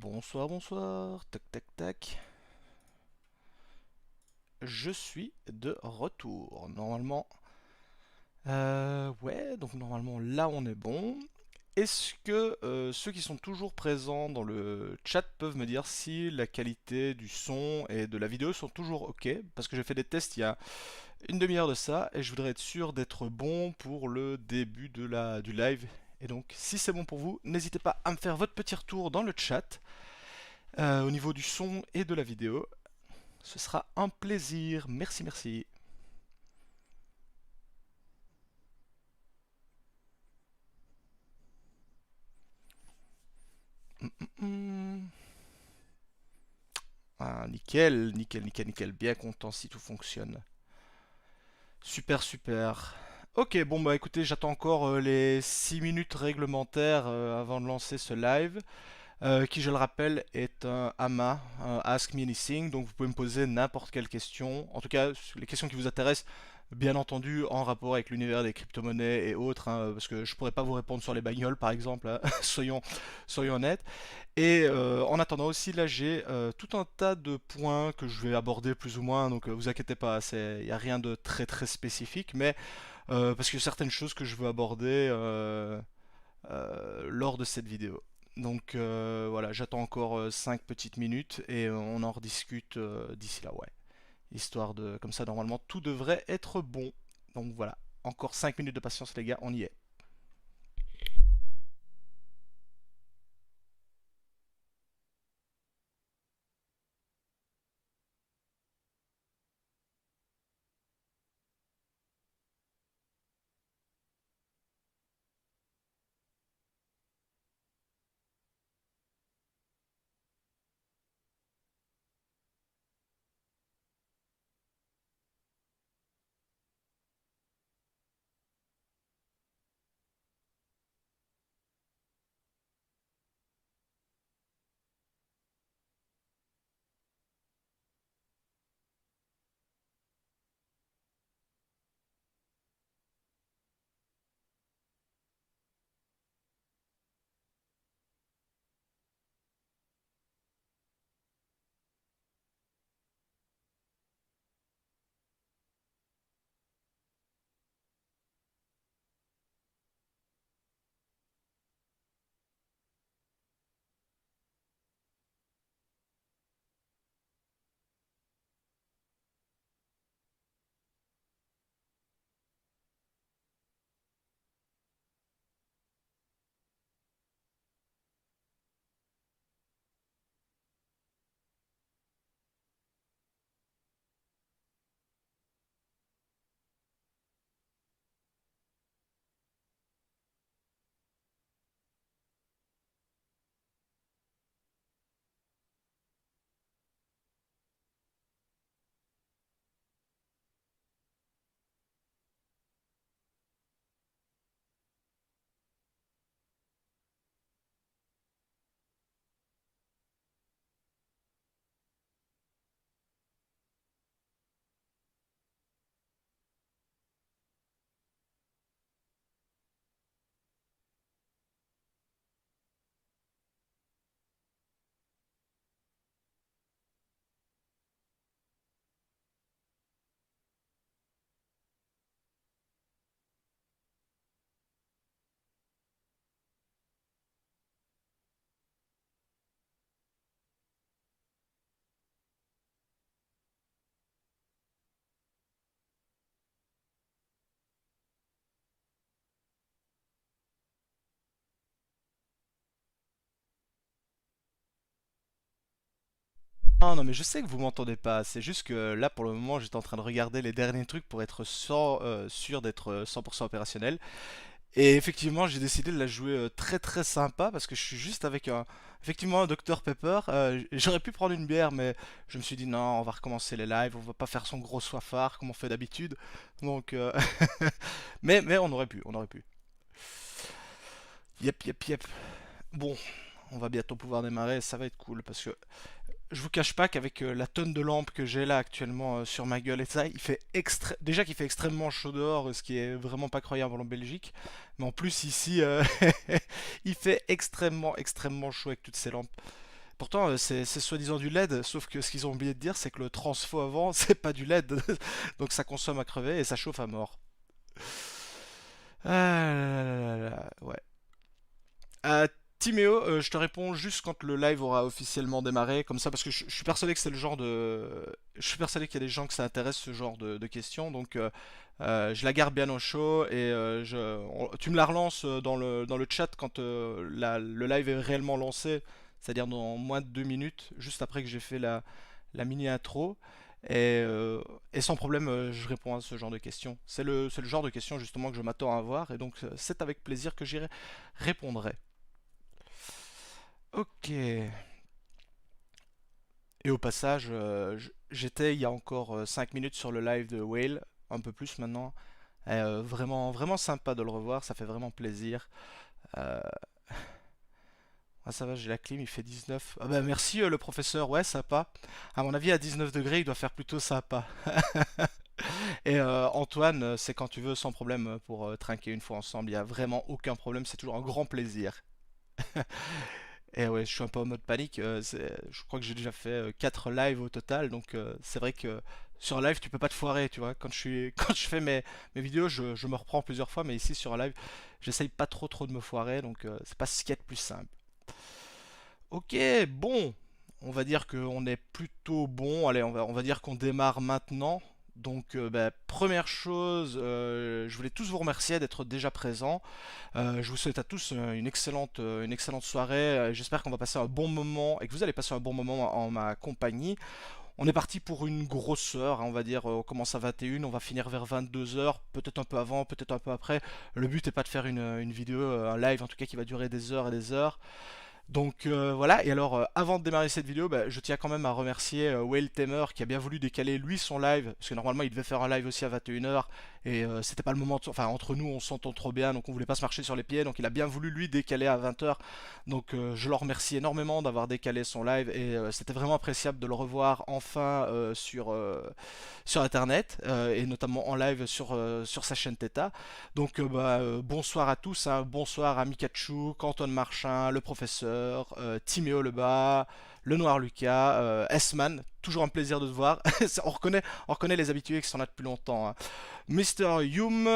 Bonsoir, bonsoir, tac tac tac. Je suis de retour. Normalement, ouais, donc normalement là on est bon. Est-ce que ceux qui sont toujours présents dans le chat peuvent me dire si la qualité du son et de la vidéo sont toujours ok? Parce que j'ai fait des tests il y a une demi-heure de ça et je voudrais être sûr d'être bon pour le début du live. Et donc, si c'est bon pour vous, n'hésitez pas à me faire votre petit retour dans le chat au niveau du son et de la vidéo. Ce sera un plaisir. Merci, merci. Hmm. Ah, nickel, nickel, nickel, nickel. Bien content si tout fonctionne. Super, super. Ok, bon bah écoutez, j'attends encore les 6 minutes réglementaires avant de lancer ce live, qui je le rappelle est un AMA, un Ask Me Anything, donc vous pouvez me poser n'importe quelle question, en tout cas les questions qui vous intéressent, bien entendu en rapport avec l'univers des crypto-monnaies et autres, hein, parce que je pourrais pas vous répondre sur les bagnoles par exemple, hein, soyons honnêtes. Et en attendant aussi, là j'ai tout un tas de points que je vais aborder plus ou moins, donc vous inquiétez pas, il n'y a rien de très très spécifique, mais parce qu'il y a certaines choses que je veux aborder lors de cette vidéo. Donc voilà, j'attends encore 5 petites minutes et on en rediscute d'ici là, ouais. Histoire de... Comme ça, normalement, tout devrait être bon. Donc voilà, encore 5 minutes de patience les gars, on y est. Non, non, mais je sais que vous m'entendez pas. C'est juste que là, pour le moment, j'étais en train de regarder les derniers trucs pour être sûr d'être 100% opérationnel. Et effectivement, j'ai décidé de la jouer très très sympa parce que je suis juste avec effectivement un Dr Pepper. J'aurais pu prendre une bière, mais je me suis dit non, on va recommencer les lives, on va pas faire son gros soifard comme on fait d'habitude. Donc, mais on aurait pu, on aurait pu. Yep, yep, yep. Bon, on va bientôt pouvoir démarrer, ça va être cool parce que je vous cache pas qu'avec la tonne de lampes que j'ai là actuellement sur ma gueule et ça, il fait déjà qu'il fait extrêmement chaud dehors, ce qui est vraiment pas croyable en Belgique. Mais en plus ici, il fait extrêmement extrêmement chaud avec toutes ces lampes. Pourtant, c'est soi-disant du LED, sauf que ce qu'ils ont oublié de dire, c'est que le transfo avant, c'est pas du LED. Donc ça consomme à crever et ça chauffe à mort. Ah là là là là, ouais. Euh, Timéo, je te réponds juste quand le live aura officiellement démarré, comme ça, parce que je suis persuadé que c'est le genre de... Je suis persuadé qu'il y a des gens que ça intéresse, ce genre de questions, donc je la garde bien au chaud, et tu me la relances dans le chat quand le live est réellement lancé, c'est-à-dire dans moins de 2 minutes, juste après que j'ai fait la mini intro, et sans problème, je réponds à ce genre de questions. C'est le genre de questions justement que je m'attends à avoir, et donc c'est avec plaisir que j'y répondrai. Ok. Et au passage, j'étais il y a encore 5 minutes sur le live de Whale, un peu plus maintenant. Vraiment, vraiment sympa de le revoir, ça fait vraiment plaisir. Euh, Ah ça va, j'ai la clim, il fait 19. Ah bah merci le professeur, ouais sympa. À mon avis à 19 degrés il doit faire plutôt sympa. Et Antoine, c'est quand tu veux sans problème pour trinquer une fois ensemble, il n'y a vraiment aucun problème, c'est toujours un grand plaisir. Et ouais, je suis un peu en mode panique. Je crois que j'ai déjà fait 4 lives au total, donc c'est vrai que sur un live tu peux pas te foirer, tu vois. Quand quand je fais mes vidéos, je me reprends plusieurs fois, mais ici sur un live, j'essaye pas trop de me foirer, donc c'est pas ce qu'il y a de plus simple. Ok, bon, on va dire qu'on est plutôt bon. Allez, on va dire qu'on démarre maintenant. Donc, bah, première chose, je voulais tous vous remercier d'être déjà présents. Je vous souhaite à tous une excellente soirée. J'espère qu'on va passer un bon moment et que vous allez passer un bon moment en ma compagnie. On est parti pour une grosse heure, hein, on va dire, on commence à 21, on va finir vers 22 heures, peut-être un peu avant, peut-être un peu après. Le but n'est pas de faire une vidéo, un live en tout cas qui va durer des heures et des heures. Donc voilà, et alors avant de démarrer cette vidéo, bah, je tiens quand même à remercier Whale Tamer qui a bien voulu décaler lui son live, parce que normalement il devait faire un live aussi à 21 h, et c'était pas le moment, enfin entre nous on s'entend trop bien, donc on voulait pas se marcher sur les pieds, donc il a bien voulu lui décaler à 20 h. Donc je le remercie énormément d'avoir décalé son live, et c'était vraiment appréciable de le revoir enfin sur internet, et notamment en live sur sa chaîne Theta. Donc bonsoir à tous, hein. Bonsoir à Mikachu, Canton Marchin, le professeur, Timéo Lebas, le Noir Lucas, S-Man, toujours un plaisir de te voir. On reconnaît les habitués qui sont là depuis longtemps, hein. Mr. Yum,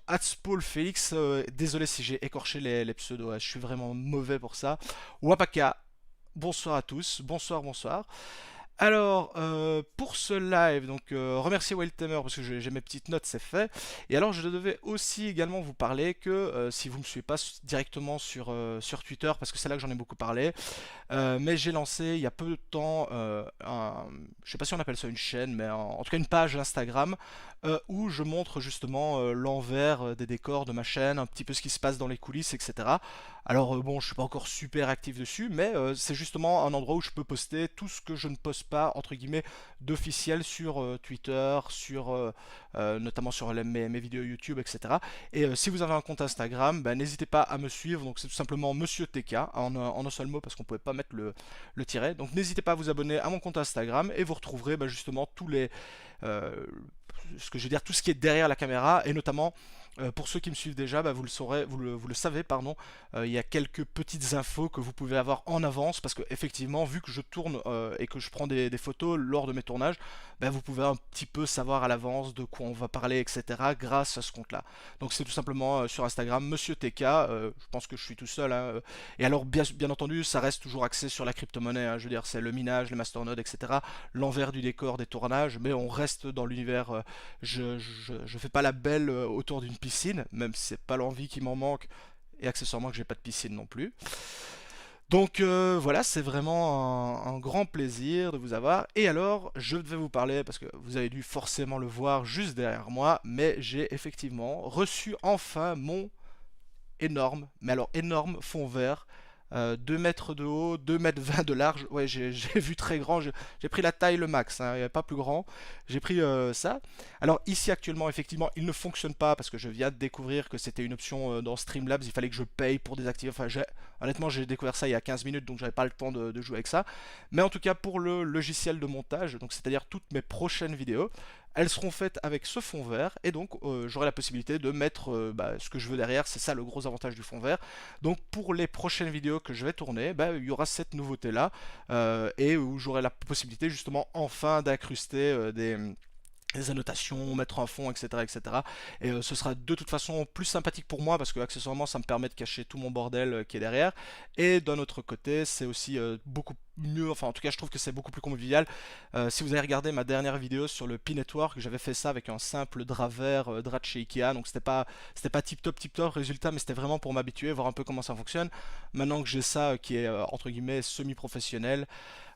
Hatspool Félix, désolé si j'ai écorché les pseudos, hein, je suis vraiment mauvais pour ça. Wapaka, bonsoir à tous, bonsoir, bonsoir. Alors, pour ce live, donc remercier Wildtamer parce que j'ai mes petites notes, c'est fait. Et alors, je devais aussi également vous parler que si vous ne me suivez pas directement sur Twitter, parce que c'est là que j'en ai beaucoup parlé, mais j'ai lancé il y a peu de temps, je sais pas si on appelle ça une chaîne, mais en tout cas une page Instagram où je montre justement l'envers des décors de ma chaîne, un petit peu ce qui se passe dans les coulisses, etc. Alors bon, je suis pas encore super actif dessus, mais c'est justement un endroit où je peux poster tout ce que je ne poste pas entre guillemets d'officiel sur Twitter, notamment sur mes vidéos YouTube, etc. Et si vous avez un compte Instagram, bah, n'hésitez pas à me suivre. Donc c'est tout simplement Monsieur TK en un seul mot parce qu'on pouvait pas mettre le tiret. Donc n'hésitez pas à vous abonner à mon compte Instagram et vous retrouverez bah, justement euh, ce que je veux dire, tout ce qui est derrière la caméra et notamment pour ceux qui me suivent déjà, bah, vous le saurez, vous le savez, pardon. Il y a quelques petites infos que vous pouvez avoir en avance parce que effectivement, vu que je tourne et que je prends des photos lors de mes tournages, bah, vous pouvez un petit peu savoir à l'avance de quoi on va parler, etc. grâce à ce compte-là. Donc c'est tout simplement sur Instagram, Monsieur TK. Je pense que je suis tout seul, hein. Et alors, bien entendu, ça reste toujours axé sur la crypto-monnaie, hein. Je veux dire, c'est le minage, les masternodes, etc. L'envers du décor des tournages, mais on reste dans l'univers. Je fais pas la belle autour d'une piscine, même si c'est pas l'envie qui m'en manque, et accessoirement que j'ai pas de piscine non plus. Donc voilà, c'est vraiment un grand plaisir de vous avoir. Et alors, je devais vous parler, parce que vous avez dû forcément le voir juste derrière moi, mais j'ai effectivement reçu enfin mon énorme, mais alors énorme fond vert, 2 mètres de haut, 2 mètres 20 de large. Ouais, j'ai vu très grand, j'ai pris la taille le max, hein, il n'y avait pas plus grand. J'ai pris ça. Alors ici actuellement, effectivement, il ne fonctionne pas parce que je viens de découvrir que c'était une option dans Streamlabs, il fallait que je paye pour désactiver. Enfin, honnêtement, j'ai découvert ça il y a 15 minutes, donc j'avais pas le temps de jouer avec ça. Mais en tout cas, pour le logiciel de montage, donc c'est-à-dire toutes mes prochaines vidéos, elles seront faites avec ce fond vert et donc j'aurai la possibilité de mettre ce que je veux derrière. C'est ça le gros avantage du fond vert. Donc pour les prochaines vidéos que je vais tourner, il y aura cette nouveauté là et où j'aurai la possibilité justement enfin d'incruster des annotations, mettre un fond, etc. etc. Et ce sera de toute façon plus sympathique pour moi parce que accessoirement ça me permet de cacher tout mon bordel qui est derrière. Et d'un autre côté, c'est aussi beaucoup mieux, enfin en tout cas je trouve que c'est beaucoup plus convivial. Si vous avez regardé ma dernière vidéo sur le P-Network, j'avais fait ça avec un simple drap vert, drap de chez Ikea, donc c'était pas tip top résultat, mais c'était vraiment pour m'habituer, voir un peu comment ça fonctionne. Maintenant que j'ai ça qui est entre guillemets semi-professionnel,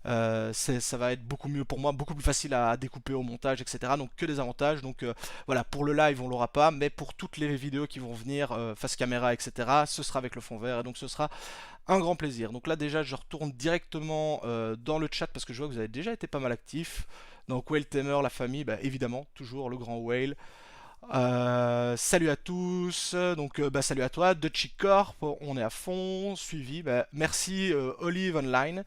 ça va être beaucoup mieux pour moi, beaucoup plus facile à découper au montage, etc. Donc que des avantages. Donc voilà, pour le live on l'aura pas, mais pour toutes les vidéos qui vont venir, face caméra, etc., ce sera avec le fond vert, et donc ce sera un grand plaisir. Donc là déjà je retourne directement dans le chat parce que je vois que vous avez déjà été pas mal actifs. Donc Whale Tamer, la famille, évidemment, toujours le grand Whale. Salut à tous, donc salut à toi, Dutchy Corp, on est à fond, suivi, merci Olive Online.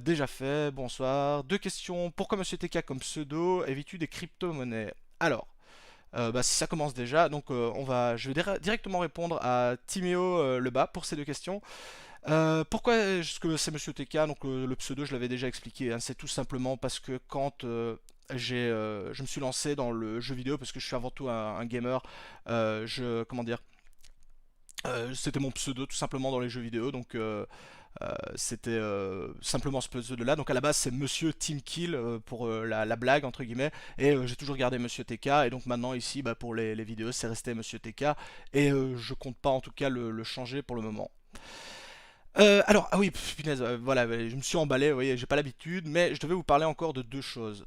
Déjà fait, bonsoir. Deux questions. Pourquoi Monsieur TK comme pseudo? Évites-tu des crypto-monnaies? Alors, si ça commence déjà, donc je vais directement répondre à Timéo Lebas pour ces deux questions. Pourquoi est-ce que c'est Monsieur TK? Donc le pseudo, je l'avais déjà expliqué, hein, c'est tout simplement parce que quand je me suis lancé dans le jeu vidéo, parce que je suis avant tout un gamer, comment dire, c'était mon pseudo tout simplement dans les jeux vidéo, donc c'était simplement ce pseudo-là. Donc à la base c'est Monsieur Team Kill pour la blague entre guillemets, et j'ai toujours gardé Monsieur TK, et donc maintenant ici pour les vidéos c'est resté Monsieur TK, et je compte pas en tout cas le changer pour le moment. Alors, ah oui, punaise, voilà, je me suis emballé, vous voyez, j'ai pas l'habitude, mais je devais vous parler encore de deux choses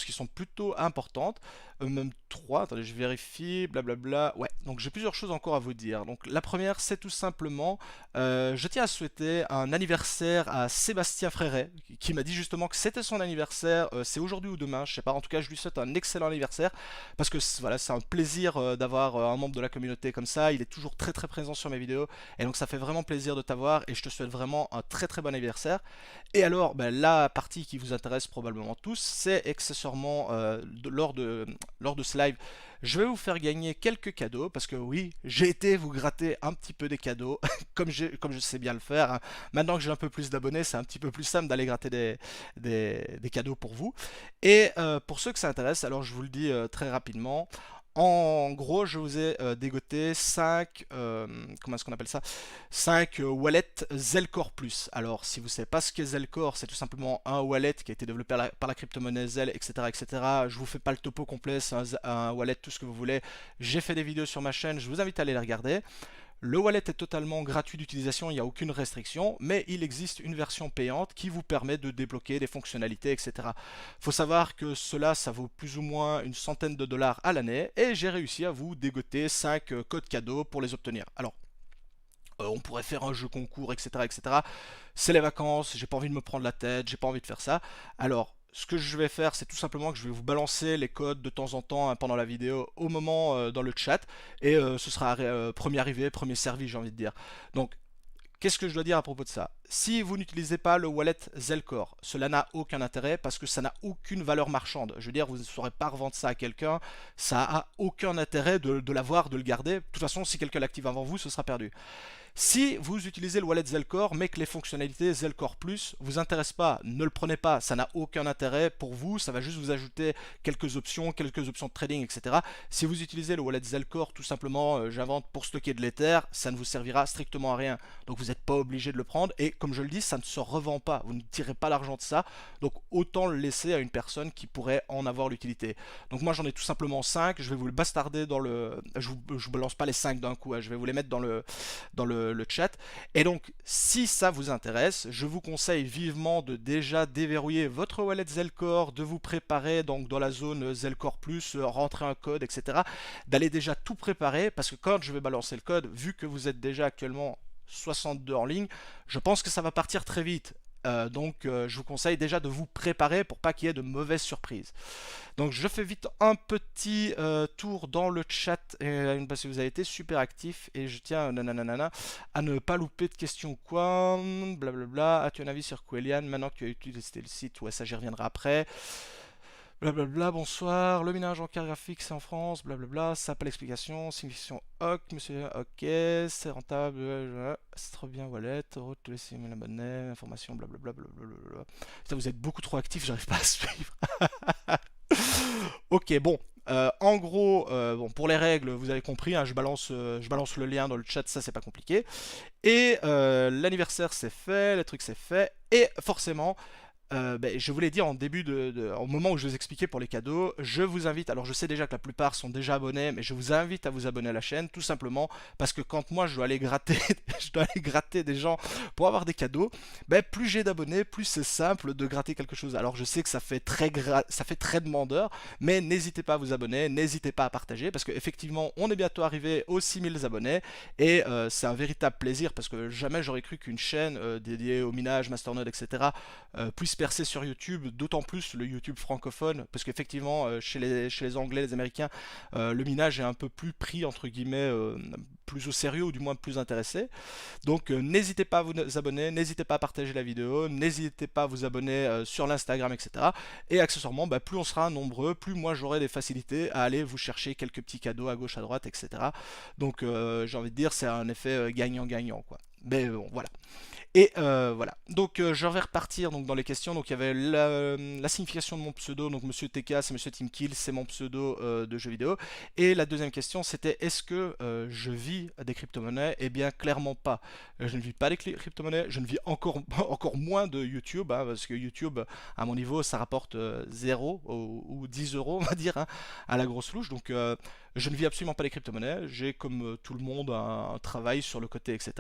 qui sont plutôt importantes, même trois, attendez, je vérifie, blablabla, ouais, donc j'ai plusieurs choses encore à vous dire. Donc la première, c'est tout simplement, je tiens à souhaiter un anniversaire à Sébastien Fréret, qui m'a dit justement que c'était son anniversaire, c'est aujourd'hui ou demain, je sais pas, en tout cas je lui souhaite un excellent anniversaire, parce que voilà, c'est un plaisir d'avoir un membre de la communauté comme ça, il est toujours très très présent sur mes vidéos, et donc ça fait vraiment plaisir de t'avoir, et je te souhaite vraiment un très très bon anniversaire. Et alors la partie qui vous intéresse probablement tous, c'est accessoirement lors de ce live, je vais vous faire gagner quelques cadeaux, parce que oui, j'ai été vous gratter un petit peu des cadeaux comme je sais bien le faire, hein. Maintenant que j'ai un peu plus d'abonnés, c'est un petit peu plus simple d'aller gratter des cadeaux pour vous. Et pour ceux que ça intéresse, alors je vous le dis très rapidement. En gros, je vous ai dégoté 5, comment est-ce qu'on appelle ça, 5 wallets Zelcore Plus. Alors, si vous ne savez pas ce qu'est Zelcore, c'est tout simplement un wallet qui a été développé par la crypto-monnaie Zel, etc., etc. Je vous fais pas le topo complet, c'est un wallet, tout ce que vous voulez. J'ai fait des vidéos sur ma chaîne, je vous invite à aller les regarder. Le wallet est totalement gratuit d'utilisation, il n'y a aucune restriction, mais il existe une version payante qui vous permet de débloquer des fonctionnalités, etc. Il faut savoir que cela, ça vaut plus ou moins une centaine de dollars à l'année, et j'ai réussi à vous dégoter 5 codes cadeaux pour les obtenir. Alors, on pourrait faire un jeu concours, etc., etc. C'est les vacances, j'ai pas envie de me prendre la tête, j'ai pas envie de faire ça. Alors, ce que je vais faire, c'est tout simplement que je vais vous balancer les codes de temps en temps, hein, pendant la vidéo, au moment dans le chat, et ce sera premier arrivé, premier servi, j'ai envie de dire. Donc, qu'est-ce que je dois dire à propos de ça? Si vous n'utilisez pas le wallet Zelcore, cela n'a aucun intérêt parce que ça n'a aucune valeur marchande. Je veux dire, vous ne saurez pas revendre ça à quelqu'un, ça a aucun intérêt de l'avoir, de le garder. De toute façon, si quelqu'un l'active avant vous, ce sera perdu. Si vous utilisez le wallet Zelcore, mais que les fonctionnalités Zelcore Plus vous intéressent pas, ne le prenez pas, ça n'a aucun intérêt pour vous, ça va juste vous ajouter quelques options de trading, etc. Si vous utilisez le wallet Zelcore, tout simplement, j'invente pour stocker de l'Ether, ça ne vous servira strictement à rien. Donc vous n'êtes pas obligé de le prendre, et comme je le dis, ça ne se revend pas, vous ne tirez pas l'argent de ça, donc autant le laisser à une personne qui pourrait en avoir l'utilité. Donc moi j'en ai tout simplement 5, je vais vous le bastarder dans le... Je vous balance pas les 5 d'un coup, hein, je vais vous les mettre dans le chat. Et donc, si ça vous intéresse, je vous conseille vivement de déjà déverrouiller votre wallet Zelcore, de vous préparer donc dans la zone Zelcore Plus, rentrer un code, etc. D'aller déjà tout préparer, parce que quand je vais balancer le code, vu que vous êtes déjà actuellement 62 en ligne, je pense que ça va partir très vite. Je vous conseille déjà de vous préparer pour pas qu'il y ait de mauvaises surprises. Donc je fais vite un petit tour dans le chat parce que vous avez été super actif, et je tiens à ne pas louper de questions quoi. Blablabla. As-tu un avis sur Quellian maintenant que tu as utilisé le site? Ouais, ça j'y reviendrai après. Blablabla, bonsoir. Le minage en carte graphique, c'est en France. Blablabla, ça n'a pas l'explication. Signification OK, monsieur. OK, c'est rentable. C'est trop bien, wallet. Route, tous les 6000 abonnés. Information, blablabla. Blablabla. Putain, vous êtes beaucoup trop actifs, j'arrive pas à suivre. Ok, bon. En gros, bon, pour les règles, vous avez compris, hein, je balance le lien dans le chat, ça c'est pas compliqué. Et l'anniversaire c'est fait, le truc c'est fait, et forcément, je vous l'ai dit en début au moment où je vous expliquais pour les cadeaux, je vous invite, alors je sais déjà que la plupart sont déjà abonnés, mais je vous invite à vous abonner à la chaîne, tout simplement parce que quand moi je dois aller gratter, je dois aller gratter des gens pour avoir des cadeaux, plus j'ai d'abonnés, plus c'est simple de gratter quelque chose. Alors je sais que ça fait très demandeur, mais n'hésitez pas à vous abonner, n'hésitez pas à partager, parce qu'effectivement on est bientôt arrivé aux 6000 abonnés, et c'est un véritable plaisir, parce que jamais j'aurais cru qu'une chaîne dédiée au minage, masternode, etc. Puisse percer sur YouTube, d'autant plus le YouTube francophone, parce qu'effectivement, chez les Anglais, les Américains, le minage est un peu plus pris, entre guillemets, plus au sérieux, ou du moins plus intéressé. Donc n'hésitez pas à vous abonner, n'hésitez pas à partager la vidéo, n'hésitez pas à vous abonner sur l'Instagram, etc. Et accessoirement, plus on sera nombreux, plus moi j'aurai des facilités à aller vous chercher quelques petits cadeaux à gauche, à droite, etc. Donc j'ai envie de dire, c'est un effet gagnant-gagnant, quoi. Mais bon, voilà. Et voilà. Donc je vais repartir donc, dans les questions. Donc il y avait la signification de mon pseudo. Donc Monsieur TK, c'est Monsieur Teamkill, c'est mon pseudo de jeu vidéo. Et la deuxième question, c'était est-ce que je vis des crypto-monnaies? Eh bien, clairement pas. Je ne vis pas des crypto-monnaies. Je ne vis encore, encore moins de YouTube, hein, parce que YouTube, à mon niveau, ça rapporte 0 ou 10 euros, on va dire, hein, à la grosse louche. Donc je ne vis absolument pas des crypto-monnaies. J'ai, comme tout le monde, un travail sur le côté, etc.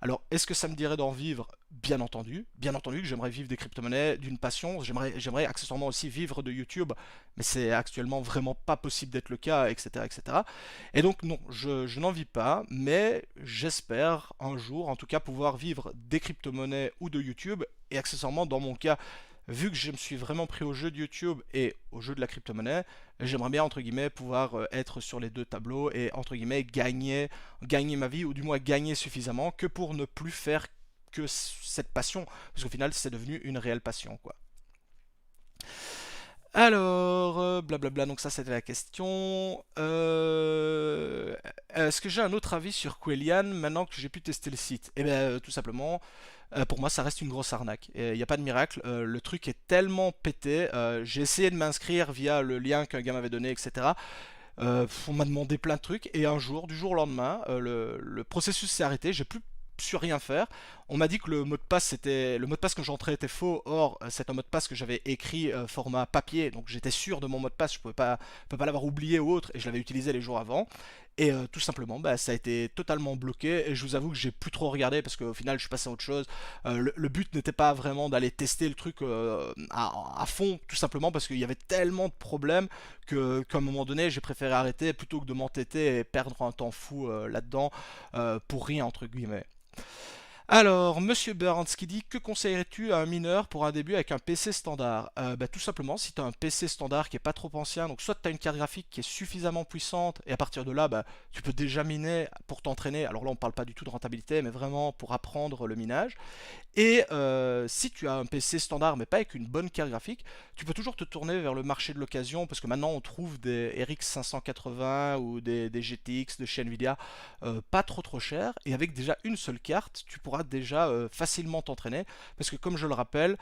Alors, est-ce que ça me dirait d'en vivre? Bien entendu que j'aimerais vivre des crypto-monnaies, d'une passion, j'aimerais accessoirement aussi vivre de YouTube, mais c'est actuellement vraiment pas possible d'être le cas, etc., etc. Et donc non, je n'en vis pas, mais j'espère un jour, en tout cas, pouvoir vivre des crypto-monnaies ou de YouTube, et accessoirement, dans mon cas, vu que je me suis vraiment pris au jeu de YouTube et au jeu de la crypto-monnaie, j'aimerais bien, entre guillemets, pouvoir être sur les deux tableaux et, entre guillemets, gagner ma vie, ou du moins gagner suffisamment que pour ne plus faire que cette passion, parce qu'au final, c'est devenu une réelle passion, quoi. Alors, blablabla, donc ça c'était la question. Est-ce que j'ai un autre avis sur Quellian maintenant que j'ai pu tester le site? Eh bien, tout simplement, pour moi ça reste une grosse arnaque. Il n'y a pas de miracle, le truc est tellement pété. J'ai essayé de m'inscrire via le lien qu'un gars m'avait donné, etc. On m'a demandé plein de trucs, et un jour, du jour au lendemain, le processus s'est arrêté, j'ai plus su rien faire. On m'a dit que le mot de passe que j'entrais était faux. Or c'est un mot de passe que j'avais écrit format papier, donc j'étais sûr de mon mot de passe, je peux pas l'avoir oublié ou autre, et je l'avais utilisé les jours avant. Et tout simplement, ça a été totalement bloqué. Et je vous avoue que j'ai plus trop regardé, parce qu'au final, je suis passé à autre chose. Le but n'était pas vraiment d'aller tester le truc à fond, tout simplement parce qu'il y avait tellement de problèmes qu'à un moment donné, j'ai préféré arrêter plutôt que de m'entêter et perdre un temps fou là-dedans pour rien, entre guillemets. Alors, Monsieur Burns qui dit que conseillerais-tu à un mineur pour un début avec un PC standard? Tout simplement, si tu as un PC standard qui est pas trop ancien, donc soit tu as une carte graphique qui est suffisamment puissante, et à partir de là, tu peux déjà miner pour t'entraîner. Alors là, on parle pas du tout de rentabilité, mais vraiment pour apprendre le minage. Et si tu as un PC standard mais pas avec une bonne carte graphique, tu peux toujours te tourner vers le marché de l'occasion, parce que maintenant on trouve des RX 580 ou des GTX de chez Nvidia pas trop cher, et avec déjà une seule carte tu pourras déjà facilement t'entraîner, parce que comme je le rappelle,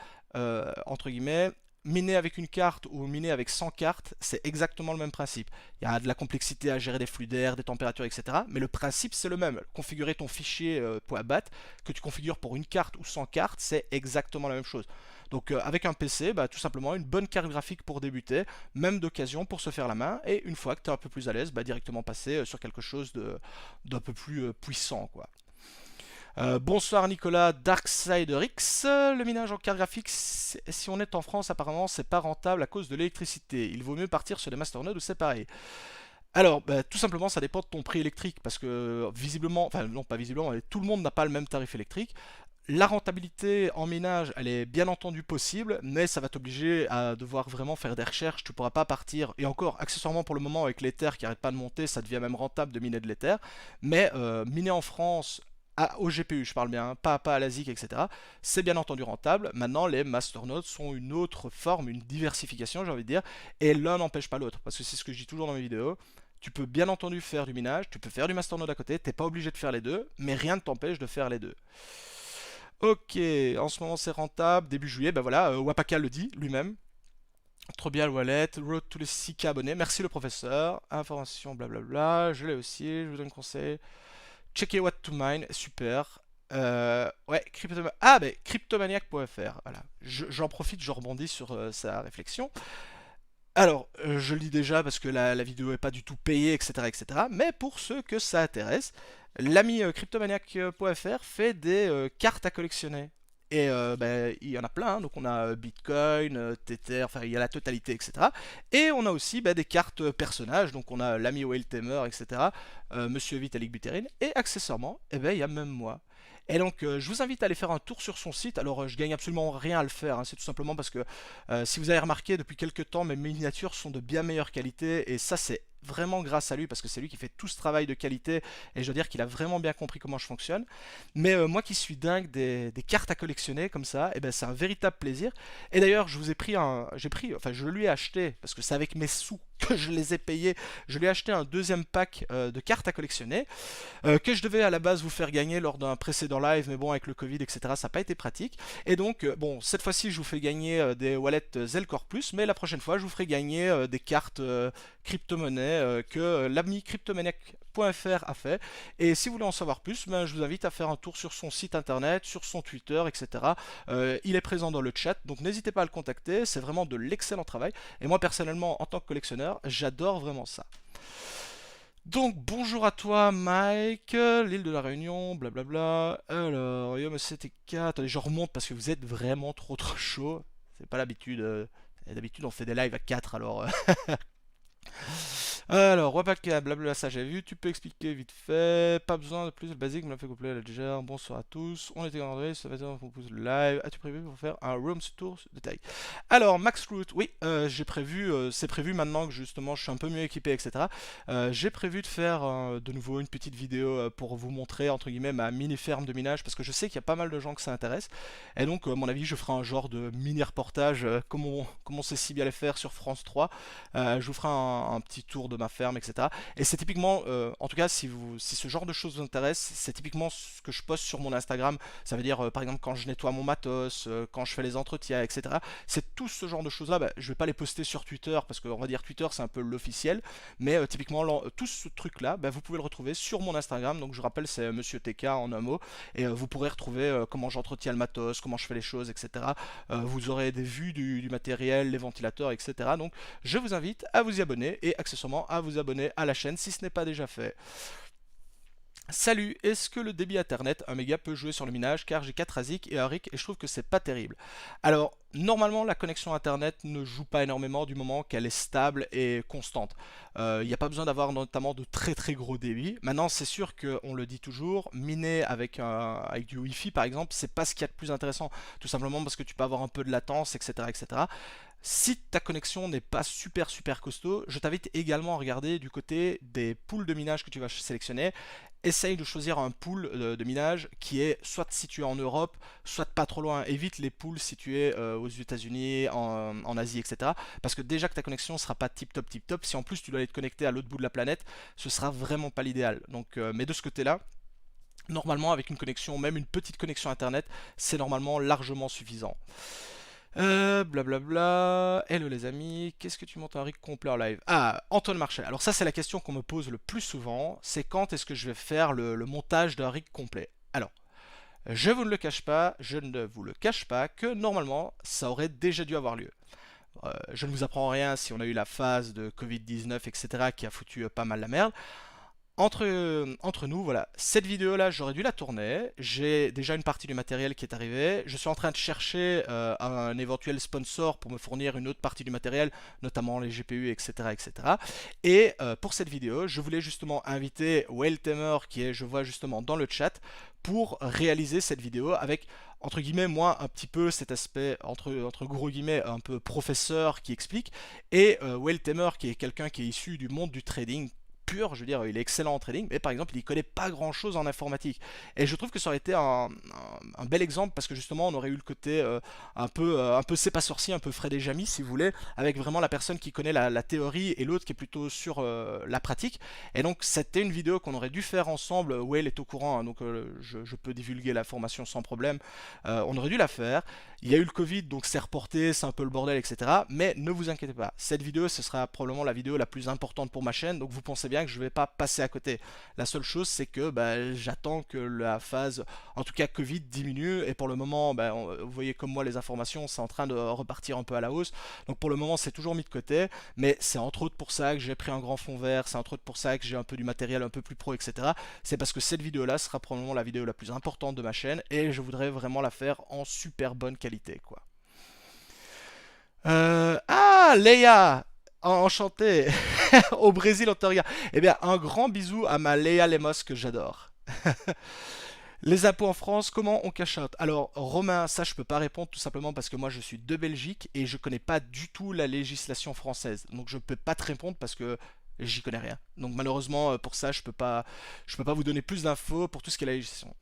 entre guillemets, miner avec une carte ou miner avec 100 cartes, c'est exactement le même principe. Il y a de la complexité à gérer des flux d'air, des températures, etc. Mais le principe, c'est le même. Configurer ton fichier .bat, que tu configures pour une carte ou 100 cartes, c'est exactement la même chose. Donc avec un PC, tout simplement une bonne carte graphique pour débuter, même d'occasion pour se faire la main, et une fois que tu es un peu plus à l'aise, directement passer sur quelque chose d'un peu plus puissant, quoi. Bonsoir Nicolas, DarksiderX. Le minage en carte graphique, si on est en France, apparemment, c'est pas rentable à cause de l'électricité. Il vaut mieux partir sur des masternodes ou c'est pareil. Alors, tout simplement, ça dépend de ton prix électrique, parce que visiblement, enfin non pas visiblement, mais tout le monde n'a pas le même tarif électrique. La rentabilité en minage, elle est bien entendu possible, mais ça va t'obliger à devoir vraiment faire des recherches. Tu pourras pas partir, et encore, accessoirement pour le moment, avec l'Ether qui arrête pas de monter, ça devient même rentable de miner de l'Ether. Mais miner en France au GPU, je parle bien, pas à la ZIC, etc. C'est bien entendu rentable. Maintenant, les masternodes sont une autre forme, une diversification, j'ai envie de dire, et l'un n'empêche pas l'autre, parce que c'est ce que je dis toujours dans mes vidéos. Tu peux bien entendu faire du minage, tu peux faire du masternode à côté, t'es pas obligé de faire les deux, mais rien ne t'empêche de faire les deux. Ok, en ce moment c'est rentable, début juillet, ben voilà, Wapaka le dit lui-même. Trop bien le wallet, road tous les 6K abonnés, merci le professeur, information blablabla, je l'ai aussi, je vous donne conseil. Checker what to mine, super. Ouais, cryptomaniac.fr, voilà. J'en profite, je rebondis sur sa réflexion. Alors, je le dis déjà parce que la vidéo n'est pas du tout payée, etc., etc. Mais pour ceux que ça intéresse, l'ami cryptomaniac.fr fait des cartes à collectionner. Et ben, il y en a plein, hein. Donc on a Bitcoin, Tether, enfin il y a la totalité, etc. Et on a aussi ben, des cartes personnages, donc on a l'ami Whale-Tamer, etc. Monsieur Vitalik Buterin, et accessoirement, eh ben, il y a même moi. Et donc, je vous invite à aller faire un tour sur son site. Alors, je gagne absolument rien à le faire, hein. C'est tout simplement parce que, si vous avez remarqué, depuis quelques temps, mes miniatures sont de bien meilleure qualité. Et ça, c'est vraiment grâce à lui, parce que c'est lui qui fait tout ce travail de qualité. Et je dois dire qu'il a vraiment bien compris comment je fonctionne. Mais moi qui suis dingue des cartes à collectionner comme ça, et ben, c'est un véritable plaisir. Et d'ailleurs, je vous ai pris enfin, je lui ai acheté, parce que c'est avec mes sous que je les ai payés. Je lui ai acheté un deuxième pack de cartes à collectionner que je devais à la base vous faire gagner lors d'un précédent live, mais bon, avec le Covid, etc., ça n'a pas été pratique. Et donc, bon, cette fois-ci, je vous fais gagner des wallets Zelcore Plus, mais la prochaine fois, je vous ferai gagner des cartes crypto-monnaies que l'ami cryptomaniac.fr a fait. Et si vous voulez en savoir plus, ben, je vous invite à faire un tour sur son site internet, sur son Twitter, etc. Il est présent dans le chat, donc n'hésitez pas à le contacter, c'est vraiment de l'excellent travail. Et moi, personnellement, en tant que collectionneur, j'adore vraiment ça. Donc bonjour à toi Mike, l'île de la Réunion, blablabla. Alors, Yom CTK, attendez, je remonte parce que vous êtes vraiment trop chaud. C'est pas l'habitude. D'habitude on fait des lives à 4 alors. Alors, Wapaka, blablabla, ça j'ai vu, tu peux expliquer vite fait, pas besoin de plus, le basique me l'a fait couper à la légère, bonsoir à tous, on était en André, ça va être on pose le live, as-tu prévu pour faire un room tour de taille? Alors, Max Root, oui, j'ai prévu, c'est prévu maintenant que justement je suis un peu mieux équipé, etc. J'ai prévu de faire de nouveau une petite vidéo pour vous montrer, entre guillemets, ma mini ferme de minage, parce que je sais qu'il y a pas mal de gens que ça intéresse, et donc, à mon avis, je ferai un genre de mini reportage, comme on sait si bien le faire sur France 3. Je vous ferai un petit tour de ma ferme, etc. Et c'est typiquement, en tout cas, si ce genre de choses vous intéresse, c'est typiquement ce que je poste sur mon Instagram. Ça veut dire, par exemple, quand je nettoie mon matos, quand je fais les entretiens, etc. C'est tout ce genre de choses-là. Bah, je vais pas les poster sur Twitter parce qu'on va dire Twitter, c'est un peu l'officiel. Mais typiquement, tout ce truc-là, bah, vous pouvez le retrouver sur mon Instagram. Donc, je rappelle, c'est Monsieur TK en un mot. Et vous pourrez retrouver comment j'entretiens le matos, comment je fais les choses, etc. Vous aurez des vues du matériel, les ventilateurs, etc. Donc, je vous invite à vous y abonner et accessoirement à vous abonner à la chaîne si ce n'est pas déjà fait. Salut, est-ce que le débit internet, un méga peut jouer sur le minage car j'ai 4 ASIC et un RIC et je trouve que c'est pas terrible. Alors, normalement la connexion internet ne joue pas énormément du moment qu'elle est stable et constante. Il n'y a pas besoin d'avoir notamment de très gros débit. Maintenant c'est sûr qu'on le dit toujours, miner avec du Wi-Fi par exemple, c'est pas ce qu'il y a de plus intéressant. Tout simplement parce que tu peux avoir un peu de latence, etc. etc. Si ta connexion n'est pas super costaud, je t'invite également à regarder du côté des pools de minage que tu vas sélectionner. Essaye de choisir un pool de minage qui est soit situé en Europe, soit pas trop loin. Évite les pools situés aux États-Unis, en Asie, etc. Parce que déjà que ta connexion ne sera pas tip top, si en plus tu dois aller te connecter à l'autre bout de la planète, ce sera vraiment pas l'idéal. Donc, mais de ce côté-là, normalement avec une connexion, même une petite connexion internet, c'est normalement largement suffisant. Blablabla. Hello les amis, qu'est-ce que tu montes un rig complet en live? Ah, Antoine Marchais. Alors ça c'est la question qu'on me pose le plus souvent, c'est quand est-ce que je vais faire le montage d'un rig complet? Alors, je vous ne le cache pas, je ne vous le cache pas que normalement ça aurait déjà dû avoir lieu. Je ne vous apprends rien si on a eu la phase de Covid-19, etc. qui a foutu pas mal la merde. Entre nous, voilà, cette vidéo là j'aurais dû la tourner, j'ai déjà une partie du matériel qui est arrivé, je suis en train de chercher un éventuel sponsor pour me fournir une autre partie du matériel, notamment les GPU, etc. etc. Et pour cette vidéo, je voulais justement inviter Whale-Tamer qui est, je vois justement dans le chat, pour réaliser cette vidéo avec, entre guillemets, moi, un petit peu cet aspect, entre gros guillemets, un peu professeur qui explique, et Whale-Tamer qui est quelqu'un qui est issu du monde du trading, pur, je veux dire, il est excellent en trading, mais par exemple, il n'y connaît pas grand-chose en informatique. Et je trouve que ça aurait été un bel exemple, parce que justement, on aurait eu le côté un peu c'est pas sorcier, un peu Fred et Jamy, si vous voulez, avec vraiment la personne qui connaît la théorie et l'autre qui est plutôt sur la pratique. Et donc, c'était une vidéo qu'on aurait dû faire ensemble. Whale est au courant, hein, donc je peux divulguer l'information sans problème. On aurait dû la faire. Il y a eu le Covid, donc c'est reporté, c'est un peu le bordel, etc. Mais ne vous inquiétez pas, cette vidéo, ce sera probablement la vidéo la plus importante pour ma chaîne, donc vous pensez bien que je ne vais pas passer à côté. La seule chose, c'est que bah, j'attends que la phase, en tout cas Covid, diminue, et pour le moment, bah, vous voyez comme moi les informations, c'est en train de repartir un peu à la hausse, donc pour le moment, c'est toujours mis de côté, mais c'est entre autres pour ça que j'ai pris un grand fond vert, c'est entre autres pour ça que j'ai un peu du matériel un peu plus pro, etc. C'est parce que cette vidéo-là sera probablement la vidéo la plus importante de ma chaîne, et je voudrais vraiment la faire en super bonne qualité, quoi. Ah, Leia! Enchanté! Au Brésil, on te regarde. Eh bien, un grand bisou à ma Leia Lemos que j'adore. Les impôts en France, comment on cash out? Alors, Romain, ça je peux pas répondre tout simplement parce que moi je suis de Belgique et je connais pas du tout la législation française. Donc je peux pas te répondre parce que j'y connais rien. Donc malheureusement pour ça je peux pas vous donner plus d'infos pour tout ce qui est la législation.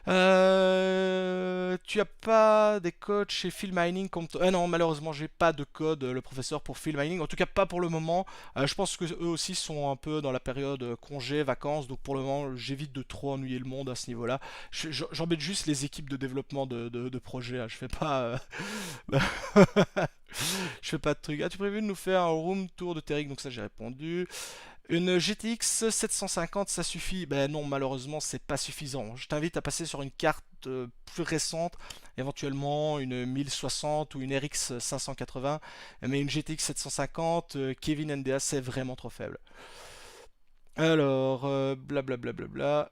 Tu as pas des codes chez Field Mining contre... Ah non, malheureusement, j'ai pas de code, le professeur, pour Field Mining. En tout cas, pas pour le moment. Je pense que eux aussi sont un peu dans la période congé, vacances. Donc pour le moment, j'évite de trop ennuyer le monde à ce niveau-là. J'embête juste les équipes de développement de projets, hein. Je fais pas... je fais pas de trucs. As-tu prévu de nous faire un room tour de Terric? Donc ça, j'ai répondu. Une GTX 750, ça suffit? Ben non, malheureusement, c'est pas suffisant. Je t'invite à passer sur une carte plus récente, éventuellement une 1060 ou une RX 580, mais une GTX 750, Kevin NDA, c'est vraiment trop faible. Alors, blablabla.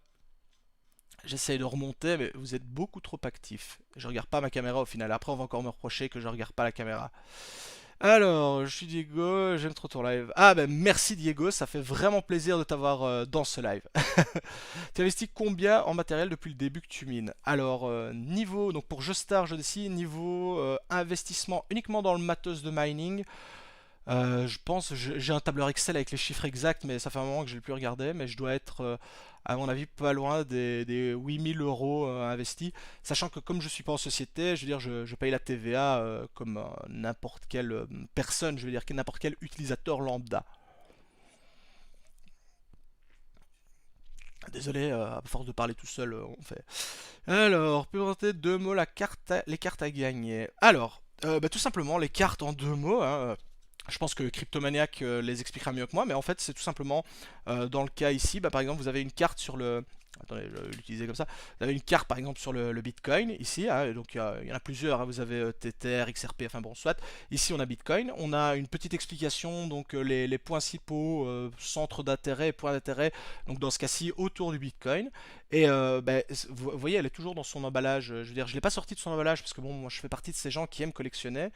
J'essaye de remonter, mais vous êtes beaucoup trop actif. Je regarde pas ma caméra au final. Après, on va encore me reprocher que je regarde pas la caméra. Alors, je suis Diego, j'aime trop ton live. Ah ben merci Diego, ça fait vraiment plaisir de t'avoir dans ce live. Tu investis combien en matériel depuis le début que tu mines? Alors, niveau, donc pour Joestar, je décide, niveau investissement uniquement dans le matos de mining, je pense, j'ai un tableur Excel avec les chiffres exacts, mais ça fait un moment que je l'ai plus regardé, mais je dois être, à mon avis, pas loin des 8000 euros investis. Sachant que comme je suis pas en société, je veux dire, je paye la TVA comme n'importe quelle personne, je veux dire, n'importe quel utilisateur lambda. Désolé, à force de parler tout seul, on fait. Alors, peux présenter deux mots les cartes à gagner. Alors, bah, tout simplement, les cartes en deux mots, hein. Je pense que Cryptomaniac les expliquera mieux que moi, mais en fait c'est tout simplement dans le cas ici, bah, par exemple vous avez une carte sur le... Attendez, je vais l'utiliser comme ça. Vous avez une carte par exemple sur le Bitcoin ici, hein, donc il y en a plusieurs, hein, vous avez Tether, XRP, enfin bon, soit. Ici on a Bitcoin, on a une petpetite explication, donc les principaux centres d'intérêt et points d'intérêt, donc dans ce cas-ci autour du Bitcoin. Et bah, vous voyez, elle est toujours dans son emballage. Je veux dire, je ne l'ai pas sortie de son emballage parce que bon, moi je fais partie de ces gens qui aiment collectionner.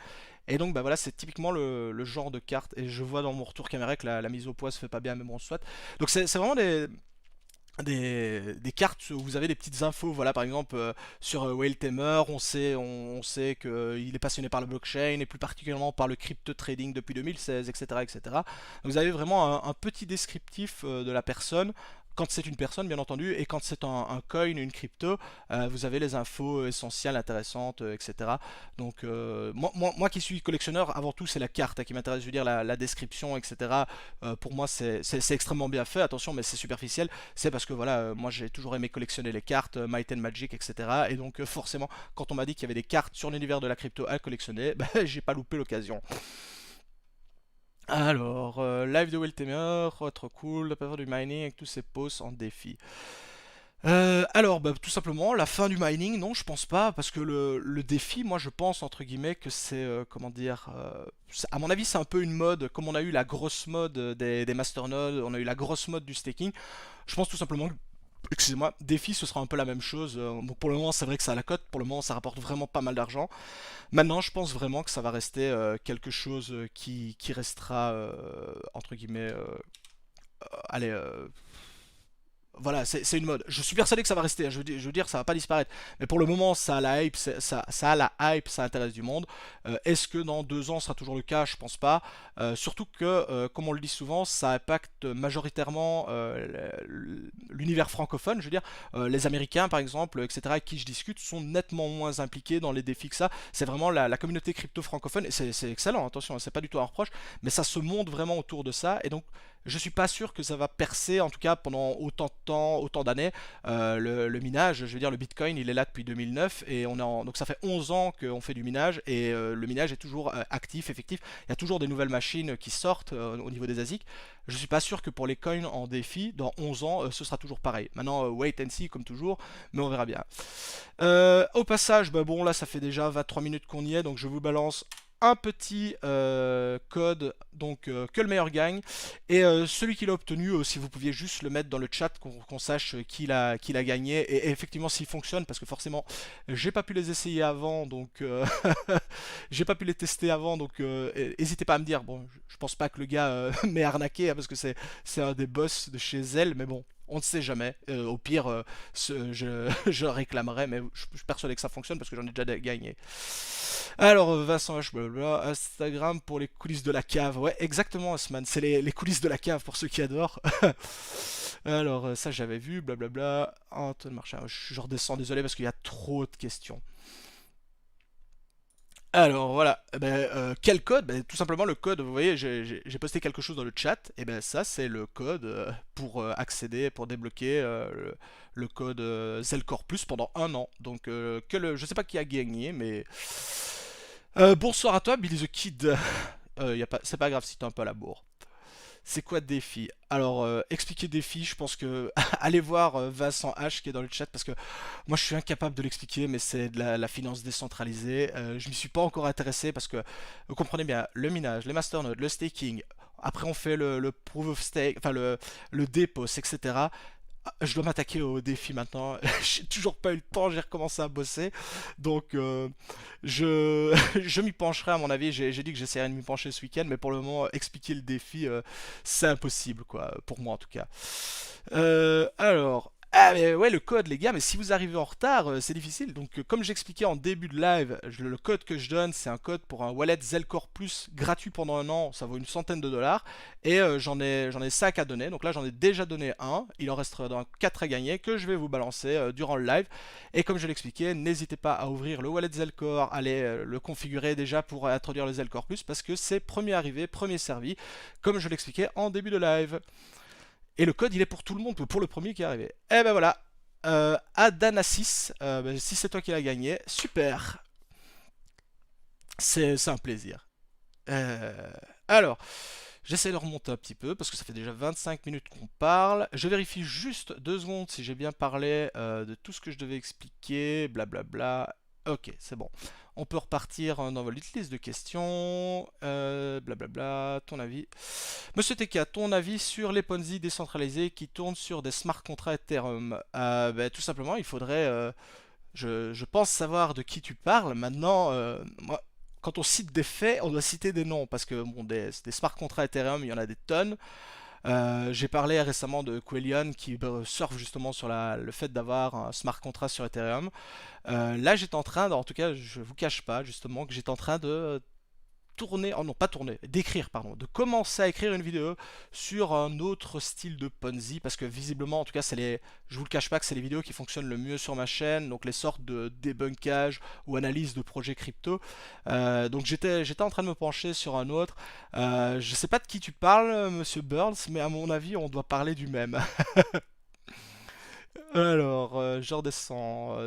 Et donc bah voilà, c'est typiquement le genre de carte. Et je vois dans mon retour caméra que la mise au poids se fait pas bien, mais bon, soit. Donc c'est vraiment des cartes où vous avez des petites infos. Voilà, par exemple sur Whale Tamer, on sait qu'il est passionné par le blockchain et plus particulièrement par le crypto trading depuis 2016, etc., etc. Donc vous avez vraiment un petit descriptif de la personne. Quand c'est une personne, bien entendu, et quand c'est un coin, une crypto, vous avez les infos essentielles, intéressantes, etc. Donc, moi qui suis collectionneur, avant tout, c'est la carte qui m'intéresse. Je veux dire, la description, etc. Pour moi, c'est extrêmement bien fait. Attention, mais c'est superficiel. C'est parce que, voilà, moi, j'ai toujours aimé collectionner les cartes, Might and Magic, etc. Et donc, forcément, quand on m'a dit qu'il y avait des cartes sur l'univers de la crypto à collectionner, bah, j'ai pas loupé l'occasion. Alors, live de Weltemer, trop cool, le faire du mining avec tous ses posts en défi. Alors, bah, tout simplement, la fin du mining, non, je pense pas, parce que le défi, moi je pense, entre guillemets, que c'est, comment dire, à mon avis, c'est un peu une mode, comme on a eu la grosse mode des masternodes, on a eu la grosse mode du staking, je pense tout simplement que, excusez-moi, défi, ce sera un peu la même chose. Donc pour le moment, c'est vrai que ça a la cote, pour le moment, ça rapporte vraiment pas mal d'argent. Maintenant, je pense vraiment que ça va rester quelque chose qui restera, entre guillemets, allez, Voilà, c'est une mode. Je suis persuadé que ça va rester, hein. Je veux dire, ça va pas disparaître. Mais pour le moment, ça a la hype, ça a la hype, ça intéresse du monde. Est-ce que dans 2 ans, ce sera toujours le cas? Je pense pas. Surtout que, comme on le dit souvent, ça impacte majoritairement l'univers francophone. Je veux dire, les Américains, par exemple, etc., avec qui je discute, sont nettement moins impliqués dans les défis que ça. C'est vraiment la communauté crypto francophone, et c'est excellent, attention, hein, c'est pas du tout un reproche, mais ça se monte vraiment autour de ça, et donc je suis pas sûr que ça va percer, en tout cas pendant autant de temps, autant d'années. Le minage, je veux dire, le Bitcoin, il est là depuis 2009 et donc ça fait 11 ans qu'on fait du minage, et le minage est toujours actif, effectif. Il y a toujours des nouvelles machines qui sortent au niveau des ASIC. Je suis pas sûr que pour les coins en défi, dans 11 ans, ce sera toujours pareil. Maintenant, wait and see comme toujours, mais on verra bien. Au passage, bah bon, là ça fait déjà 23 minutes qu'on y est, donc je vous balance un petit code, donc que le meilleur gagne, et celui qui l'a obtenu, si vous pouviez juste le mettre dans le chat, qu'on sache qui l'a gagné, et effectivement s'il fonctionne, parce que forcément j'ai pas pu les essayer avant, donc j'ai pas pu les tester avant, donc n'hésitez pas à me dire. Bon, je pense pas que le gars m'ait arnaqué, hein, parce que c'est un des boss de chez elle, mais bon, on ne sait jamais. Au pire, je réclamerai, mais je suis persuadé que ça fonctionne parce que j'en ai déjà gagné. Alors, Vincent H, blablabla, Instagram pour les coulisses de la cave. Ouais, exactement, Osman. C'est les coulisses de la cave pour ceux qui adorent. Alors, ça j'avais vu, blablabla. Antoine Marchand, je redescends, désolé parce qu'il y a trop de questions. Alors voilà, eh ben, quel code? Ben, tout simplement le code, vous voyez, j'ai posté quelque chose dans le chat, et ben ça c'est le code pour accéder, pour débloquer le code Zelcore Plus pendant 1 an. Donc je sais pas qui a gagné, mais bonsoir à toi Billy the Kid. C'est pas grave si t'es un peu à la bourre. C'est quoi défi? Alors, expliquer défi, je pense que allez voir Vincent H qui est dans le chat, parce que moi je suis incapable de l'expliquer, mais c'est de la finance décentralisée. Je m'y suis pas encore intéressé parce que vous comprenez bien, le minage, les masternodes, le staking. Après, on fait le proof of stake, enfin le dépôt, etc. Je dois m'attaquer au défi maintenant. J'ai toujours pas eu le temps, j'ai recommencé à bosser. Donc, je m'y pencherai à mon avis. J'ai dit que j'essaierais de m'y pencher ce week-end, mais pour le moment, expliquer le défi, c'est impossible, quoi. Pour moi, en tout cas. Alors. Ah mais ouais, le code les gars, mais si vous arrivez en retard, c'est difficile. Donc comme j'expliquais en début de live, le code que je donne, c'est un code pour un wallet Zelcore Plus gratuit pendant 1 an, ça vaut une centaine de dollars. Et j'en ai 5 à donner, donc là j'en ai déjà donné un, il en reste dans 4 à gagner que je vais vous balancer durant le live. Et comme je l'expliquais, n'hésitez pas à ouvrir le wallet Zelcore, allez le configurer déjà pour introduire le Zelcore Plus, parce que c'est premier arrivé, premier servi, comme je l'expliquais en début de live. Et le code, il est pour tout le monde, pour le premier qui est arrivé. Et ben voilà. Adanassis, ben, si c'est toi qui l'as gagné, super. C'est un plaisir. Euh, alors, j'essaie de remonter un petit peu parce que ça fait déjà 25 minutes qu'on parle. Je vérifie juste 2 secondes si j'ai bien parlé de tout ce que je devais expliquer, blablabla. Ok, c'est bon. On peut repartir dans votre liste de questions. Blablabla, ton avis. Monsieur TK, ton avis sur les Ponzi décentralisés qui tournent sur des smart contracts Ethereum? Ben, tout simplement, il faudrait. Je pense savoir de qui tu parles. Maintenant, moi, quand on cite des faits, on doit citer des noms. Parce que bon, des smart contracts Ethereum, il y en a des tonnes. J'ai parlé récemment de Quellion qui surfe justement sur le fait d'avoir un smart contract sur Ethereum. Là, j'étais en train, en tout cas, je vous cache pas justement que j'étais en train de tourner, oh non pas tourner, d'écrire pardon, de commencer à écrire une vidéo sur un autre style de Ponzi, parce que visiblement, en tout cas, je vous le cache pas que c'est les vidéos qui fonctionnent le mieux sur ma chaîne, donc les sortes de débunkage ou analyse de projets crypto. Donc j'étais en train de me pencher sur un autre. Je sais pas de qui tu parles, Monsieur Burns, mais à mon avis, on doit parler du même. Alors, je redescends.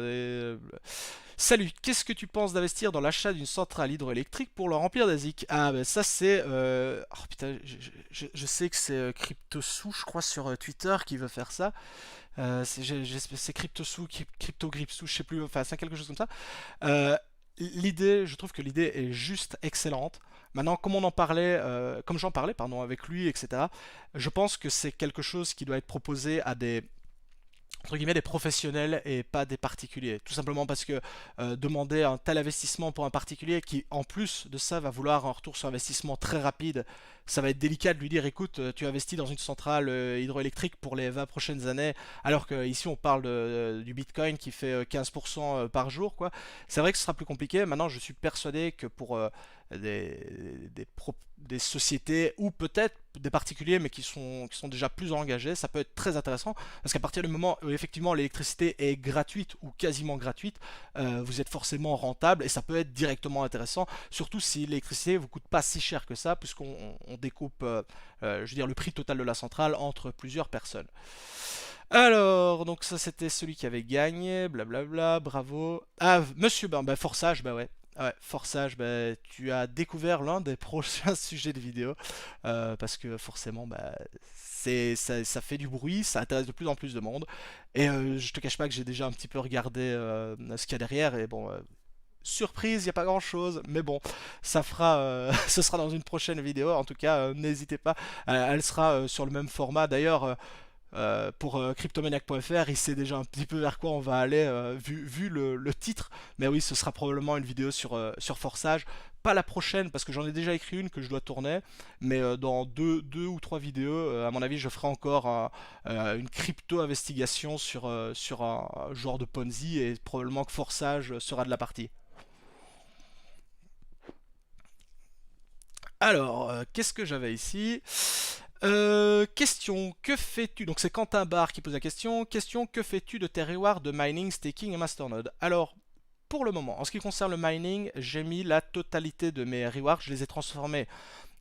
Salut, qu'est-ce que tu penses d'investir dans l'achat d'une centrale hydroélectrique pour le remplir d'ASIC? Ah, ben ça c'est. Oh putain, je sais que c'est CryptoSou, je crois, sur Twitter qui veut faire ça. C'est CryptoSou, CryptoGripsou, je sais plus, enfin c'est quelque chose comme ça. Je trouve que l'idée est juste excellente. Maintenant, comme j'en parlais, pardon, avec lui, etc., je pense que c'est quelque chose qui doit être proposé entre guillemets des professionnels et pas des particuliers. Tout simplement parce que demander un tel investissement pour un particulier qui en plus de ça va vouloir un retour sur investissement très rapide, ça va être délicat de lui dire écoute tu investis dans une centrale hydroélectrique pour les 20 prochaines années alors qu'ici on parle du Bitcoin qui fait 15% par jour quoi. C'est vrai que ce sera plus compliqué. Maintenant je suis persuadé que pour des sociétés ou peut-être des particuliers mais qui sont déjà plus engagés, ça peut être très intéressant parce qu'à partir du moment où effectivement l'électricité est gratuite ou quasiment gratuite, vous êtes forcément rentable et ça peut être directement intéressant, surtout si l'électricité vous coûte pas si cher que ça puisqu'on découpe je veux dire, le prix total de la centrale entre plusieurs personnes. Alors, donc ça c'était celui qui avait gagné, blablabla, bravo. Ah, monsieur, forçage, bah ouais. Ouais, forçage, bah, tu as découvert l'un des prochains sujets de vidéo parce que forcément, bah, ça fait du bruit, ça intéresse de plus en plus de monde. Et je te cache pas que j'ai déjà un petit peu regardé ce qu'il y a derrière et bon, surprise, il n'y a pas grand chose, mais bon, ça fera, ce sera dans une prochaine vidéo. En tout cas, n'hésitez pas, elle sera sur le même format. D'ailleurs, pour cryptomaniac.fr, il sait déjà un petit peu vers quoi on va aller vu le titre. Mais oui, ce sera probablement une vidéo sur Forçage. Pas la prochaine parce que j'en ai déjà écrit une que je dois tourner. Mais dans deux ou trois vidéos, à mon avis, je ferai encore une crypto-investigation sur un genre de Ponzi et probablement que Forçage sera de la partie. Alors, qu'est-ce que j'avais ici? Question, que fais-tu? Donc c'est Quentin Barre qui pose la question. Question, que fais-tu de tes rewards de mining, staking et masternode? Alors, pour le moment, en ce qui concerne le mining, j'ai mis la totalité de mes rewards. Je les ai transformés.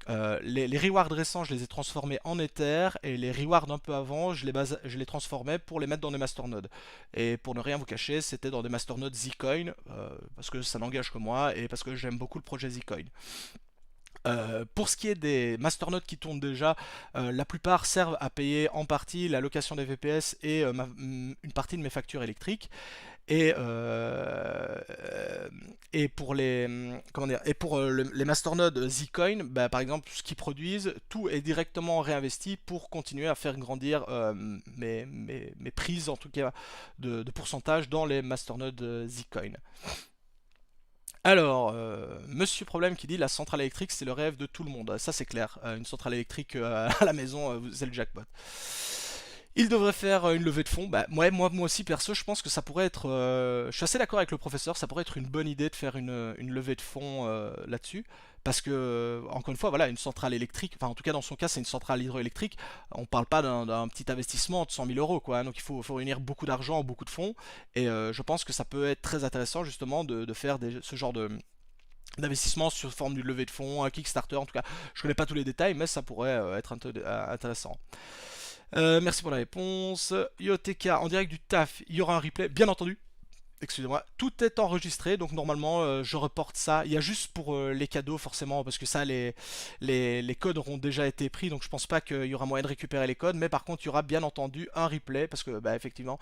Les rewards récents, je les ai transformés en Ether. Et les rewards un peu avant, je les transformais pour les mettre dans des masternodes. Et pour ne rien vous cacher, c'était dans des masternodes Zcoin. Parce que ça n'engage que moi et parce que j'aime beaucoup le projet Zcoin. Pour ce qui est des masternodes qui tournent déjà, la plupart servent à payer en partie la location des VPS et une partie de mes factures électriques. Et, et pour les masternodes Zcoin, bah, par exemple, ce qu'ils produisent, tout est directement réinvesti pour continuer à faire grandir mes prises, en tout cas de pourcentage dans les masternodes Zcoin. Alors, Monsieur Problème qui dit la centrale électrique c'est le rêve de tout le monde. Ça c'est clair, une centrale électrique à la maison, c'est le jackpot. Il devrait faire une levée de fonds. Bah, moi aussi perso, je pense que ça pourrait être. Je suis assez d'accord avec le professeur, ça pourrait être une bonne idée de faire une levée de fonds là-dessus. Parce que, encore une fois, voilà, une centrale électrique, enfin en tout cas dans son cas c'est une centrale hydroélectrique, on parle pas d'un petit investissement de 100 000 euros quoi, donc faut réunir beaucoup d'argent, beaucoup de fonds, et je pense que ça peut être très intéressant justement de faire ce genre d'investissement sur forme d'une levée de fonds, un Kickstarter en tout cas. Je connais pas tous les détails, mais ça pourrait être intéressant. Merci pour la réponse. YoTK, en direct du taf, il y aura un replay, bien entendu. Excusez-moi, tout est enregistré, donc normalement je reporte ça. Il y a juste pour les cadeaux forcément, parce que ça les codes auront déjà été pris, donc je pense pas qu'il y aura moyen de récupérer les codes, mais par contre il y aura bien entendu un replay, parce que bah, effectivement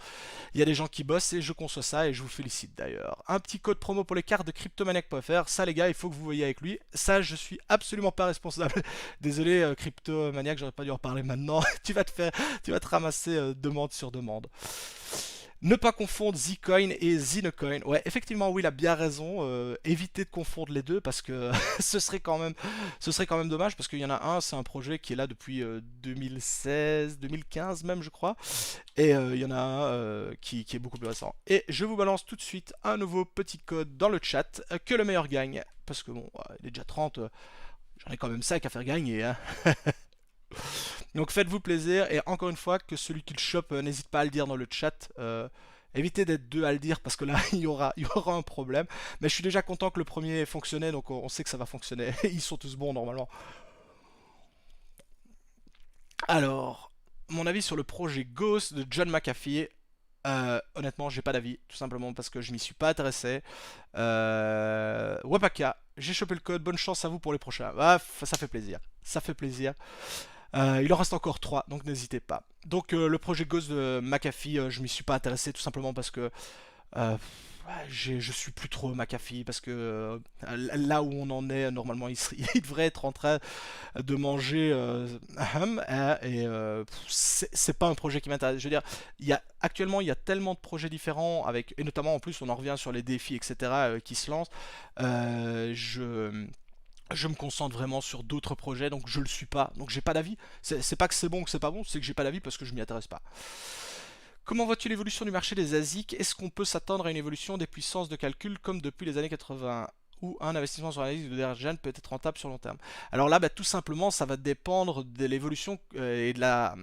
il y a des gens qui bossent et je conçois ça et je vous félicite d'ailleurs. Un petit code promo pour les cartes de cryptomaniac.fr, ça les gars il faut que vous voyez avec lui, ça je suis absolument pas responsable. Désolé cryptomaniac, j'aurais pas dû en parler maintenant, tu vas te ramasser demande sur demande. Ne pas confondre Zcoin et Zinecoin. Ouais, effectivement, oui, il a bien raison. Évitez de confondre les deux parce que ce serait quand même dommage parce qu'il y en a un, c'est un projet qui est là depuis 2016, 2015 même, je crois. Et il y en a un qui est beaucoup plus récent. Et je vous balance tout de suite un nouveau petit code dans le chat que le meilleur gagne. Parce que bon, il est déjà 30, j'en ai quand même 5 à faire gagner. Hein. Donc faites-vous plaisir et encore une fois que celui qui le chope n'hésite pas à le dire dans le chat. Évitez d'être deux à le dire parce que là il y aura un problème. Mais je suis déjà content que le premier fonctionnait donc on sait que ça va fonctionner. Ils sont tous bons normalement. Alors, mon avis sur le projet Ghost de John McAfee. Honnêtement, j'ai pas d'avis, tout simplement parce que je m'y suis pas intéressé. Wapaka, j'ai chopé le code, bonne chance à vous pour les prochains. Ah, ça fait plaisir, ça fait plaisir. Il en reste encore 3, donc n'hésitez pas. Donc le projet Ghost de McAfee, je m'y suis pas intéressé tout simplement parce que ouais, je suis plus trop McAfee parce que là où on en est, normalement, il devrait être en train de manger c'est pas un projet qui m'intéresse. Je veux dire, actuellement, il y a tellement de projets différents, et notamment en plus, on en revient sur les défis, etc., qui se lancent. Euh, je, je me concentre vraiment sur d'autres projets, donc je le suis pas, donc j'ai pas d'avis. C'est pas que c'est bon ou que c'est pas bon, c'est que j'ai pas d'avis parce que je m'y intéresse pas. Comment vois-tu l'évolution du marché des ASIC? Est-ce qu'on peut s'attendre à une évolution des puissances de calcul comme depuis les années 80 ou un investissement sur l'analyse de dernière peut être rentable sur long terme? Alors là, bah, tout simplement, ça va dépendre de l'évolution et de la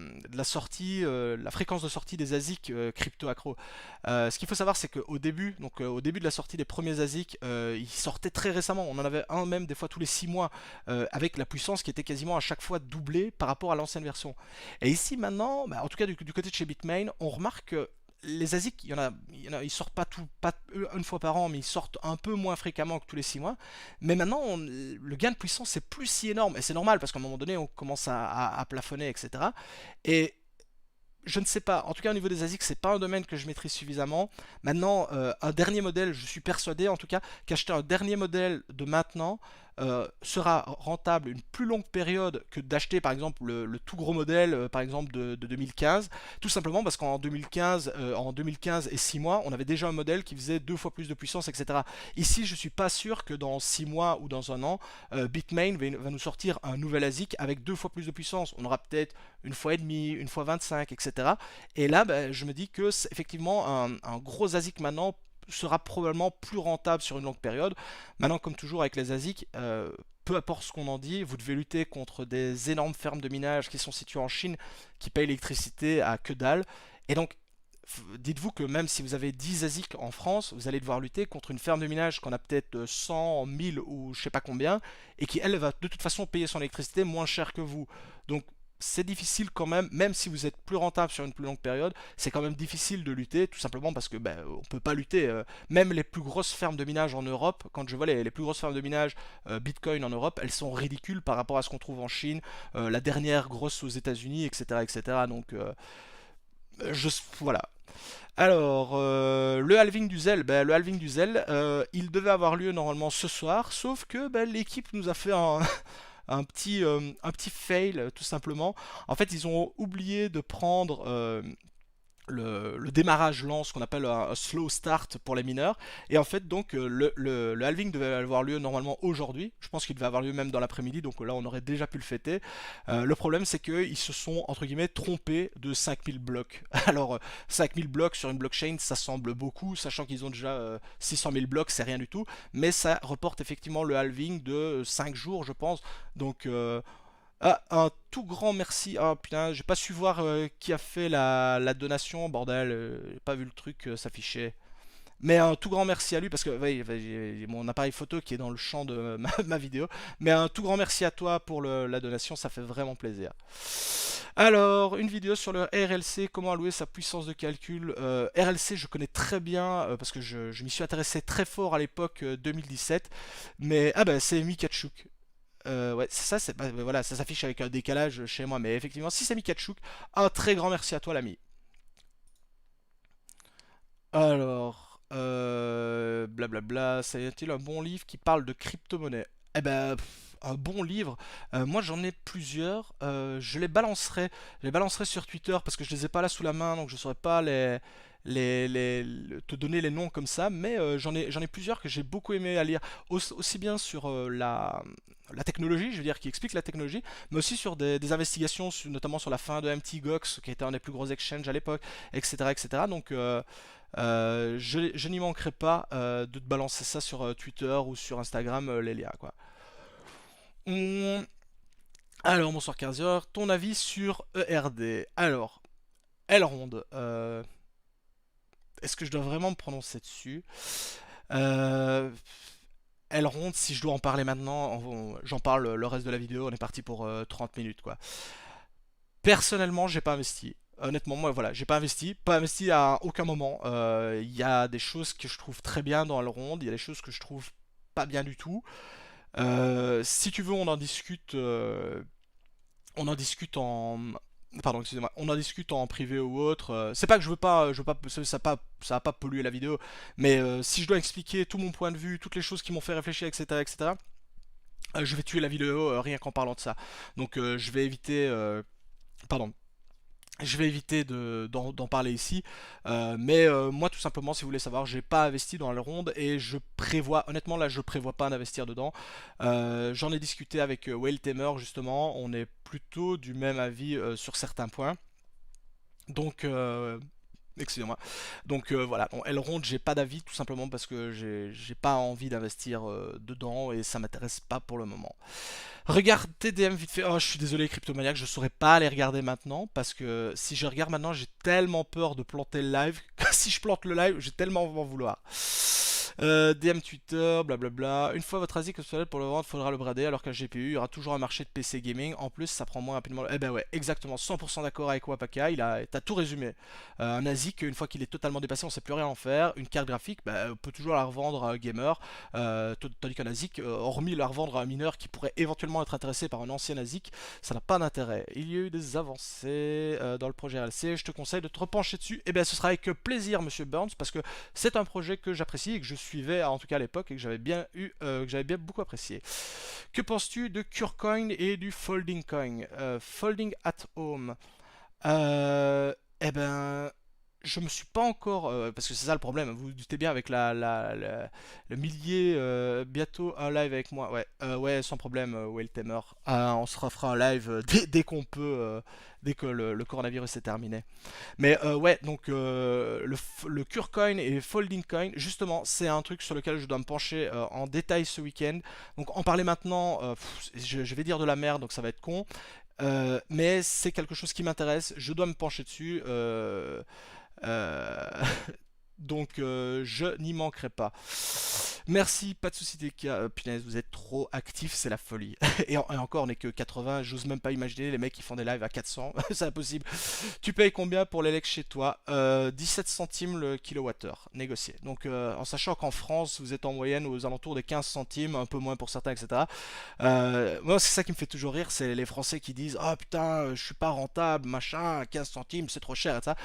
sortie, la fréquence de sortie des ASIC crypto accro. Ce qu'il faut savoir, c'est qu'au début, donc au début de la sortie des premiers ASIC, ils sortaient très récemment. On en avait un même des fois tous les 6 mois, avec la puissance qui était quasiment à chaque fois doublée par rapport à l'ancienne version. Et ici maintenant, bah, en tout cas du côté de chez Bitmain, on remarque que les ASIC, ils sortent pas une fois par an, mais ils sortent un peu moins fréquemment que tous les 6 mois. Mais maintenant, le gain de puissance c'est plus si énorme. Et c'est normal parce qu'à un moment donné, on commence à plafonner, etc. Et je ne sais pas, en tout cas au niveau des ASIC, c'est pas un domaine que je maîtrise suffisamment. Maintenant, un dernier modèle, je suis persuadé en tout cas qu'acheter un dernier modèle de maintenant sera rentable une plus longue période que d'acheter par exemple le tout gros modèle par exemple de 2015. Tout simplement parce qu'en 2015, en 2015 et 6 mois, on avait déjà un modèle qui faisait 2 fois plus de puissance, etc. Ici, je suis pas sûr que dans 6 mois ou dans un an, Bitmain va nous sortir un nouvel ASIC avec 2 fois plus de puissance. On aura peut-être une fois et demie, une fois 25, etc. Et là, ben, je me dis que c'est effectivement un gros ASIC maintenant sera probablement plus rentable sur une longue période. Maintenant, comme toujours avec les ASIC, peu importe ce qu'on en dit, vous devez lutter contre des énormes fermes de minage qui sont situées en Chine, qui payent l'électricité à que dalle. Et donc, dites-vous que même si vous avez 10 ASIC en France, vous allez devoir lutter contre une ferme de minage qu'on a peut-être 100, 1000 ou je sais pas combien, et qui, elle, va de toute façon payer son électricité moins cher que vous. Donc, c'est difficile quand même, même si vous êtes plus rentable sur une plus longue période, c'est quand même difficile de lutter, tout simplement parce que ben, on peut pas lutter. Même les plus grosses fermes de minage en Europe, quand je vois les plus grosses fermes de minage Bitcoin en Europe, elles sont ridicules par rapport à ce qu'on trouve en Chine, la dernière grosse aux États-Unis, etc., etc. Donc voilà. Alors, le halving du zèle, ben, le halving du zèle, il devait avoir lieu normalement ce soir, sauf que ben, l'équipe nous a fait un petit fail tout simplement. En fait, ils ont oublié de prendre le démarrage lent, ce qu'on appelle un slow start pour les mineurs. Et en fait, donc, le halving devait avoir lieu normalement aujourd'hui. Je pense qu'il devait avoir lieu même dans l'après-midi, donc là, on aurait déjà pu le fêter. Le problème, c'est qu'ils se sont, entre guillemets, trompés de 5000 blocs. Alors, 5000 blocs sur une blockchain, ça semble beaucoup, sachant qu'ils ont déjà 600 000 blocs, c'est rien du tout. Mais ça reporte effectivement le halving de 5 jours, je pense. Donc, un tout grand merci. Ah putain, j'ai pas su voir qui a fait la donation, bordel. J'ai pas vu le truc s'afficher. Mais un tout grand merci à lui parce que ouais, j'ai mon appareil photo qui est dans le champ de ma vidéo. Mais un tout grand merci à toi pour la donation, ça fait vraiment plaisir. Alors, une vidéo sur le RLC, comment allouer sa puissance de calcul. RLC, je connais très bien parce que je m'y suis intéressé très fort à l'époque 2017. Mais ah ben c'est Mikachuk. Ouais, c'est ça, voilà, ça s'affiche avec un décalage chez moi, mais effectivement, si c'est Mikachuk, un très grand merci à toi, l'ami. Alors, blablabla, ça y a-t-il un bon livre qui parle de crypto-monnaie? Eh ben, un bon livre, moi j'en ai plusieurs, je les balancerai sur Twitter parce que je les ai pas là sous la main, donc je saurais pas te donner les noms comme ça, mais j'en ai plusieurs que j'ai beaucoup aimé à lire, aussi bien sur la technologie, je veux dire, qui explique la technologie, mais aussi sur des investigations, notamment sur la fin de MT Gox, qui était un des plus gros exchanges à l'époque, etc., etc. Donc, je n'y manquerai pas de te balancer ça sur Twitter ou sur Instagram, les liens, quoi. On- Alors, bonsoir 15 heures. Ton avis sur ERD? Alors, Elrond. Est-ce que je dois vraiment me prononcer dessus? Euh, Elrond, si je dois en parler maintenant, j'en parle le reste de la vidéo. On est parti pour 30 minutes, quoi. Personnellement, j'ai pas investi. Honnêtement, moi, voilà, j'ai pas investi à aucun moment. Il y a des choses que je trouve très bien dans Elrond, il y a des choses que je trouve pas bien du tout. Si tu veux, on en discute en Pardon, excusez-moi, on en discute en privé ou autre. C'est pas que je veux pas, ça va pas polluer la vidéo, mais si je dois expliquer tout mon point de vue, toutes les choses qui m'ont fait réfléchir, etc., etc., je vais tuer la vidéo rien qu'en parlant de ça. Donc je vais éviter, pardon, je vais éviter d'en parler ici, mais moi tout simplement, si vous voulez savoir, j'ai pas investi dans le ronde et je prévois, honnêtement là, je prévois pas d'investir dedans. J'en ai discuté avec Whale Tamer justement, on est plutôt du même avis sur certains points. Donc, excusez-moi. Donc voilà, bon, Elrond, j'ai pas d'avis tout simplement parce que j'ai pas envie d'investir dedans et ça m'intéresse pas pour le moment. Regardez DM vite fait. Oh, je suis désolé, Cryptomaniac, je saurais pas les regarder maintenant parce que si je regarde maintenant, j'ai tellement peur de planter le live que si je plante le live, j'ai tellement envie d'en vouloir. DM Twitter, blablabla. Une fois votre ASIC obsolète pour le vendre, faudra le brader alors qu'un GPU, il y aura toujours un marché de PC gaming. En plus, ça prend moins rapidement. Eh ben ouais, exactement, 100% d'accord avec Wapaka. T'as tout résumé. Un ASIC, une fois qu'il est totalement dépassé, on sait plus rien en faire. Une carte graphique, bah, on peut toujours la revendre à un gamer. Tandis qu'un ASIC, hormis la revendre à un mineur qui pourrait éventuellement être intéressé par un ancien ASIC, ça n'a pas d'intérêt. Il y a eu des avancées dans le projet RLC. Je te conseille de te repencher dessus. Et bien, ce sera avec plaisir, monsieur Burns, parce que c'est un projet que j'apprécie et que je suivais en tout cas à l'époque et que j'avais bien beaucoup apprécié. Que penses-tu de Curecoin et du Folding Coin? Folding at Home. Eh ben, je me suis pas encore, parce que c'est ça le problème, vous vous doutez bien avec le millier, bientôt un live avec moi, ouais, ouais, sans problème, Welltamer. On se refera un live dès qu'on peut, dès que le coronavirus est terminé. Mais ouais, donc le Curecoin et Folding Coin, justement, c'est un truc sur lequel je dois me pencher en détail ce week-end. Donc en parler maintenant, je vais dire de la merde, donc ça va être con. Mais c'est quelque chose qui m'intéresse, je dois me pencher dessus. Euh, donc je n'y manquerai pas. Merci, pas de soucis TK. Punaise, vous êtes trop actifs, c'est la folie. Et encore, on est que 80, j'ose même pas imaginer les mecs qui font des lives à 400, c'est impossible. Tu payes combien pour l'Elex chez toi? 17 centimes le kilowattheure, négocié. Donc en sachant qu'en France, vous êtes en moyenne aux alentours des 15 centimes, un peu moins pour certains, etc. Moi, c'est ça qui me fait toujours rire, c'est les Français qui disent «Oh putain, je suis pas rentable, machin, 15 centimes, c'est trop cher», et ça.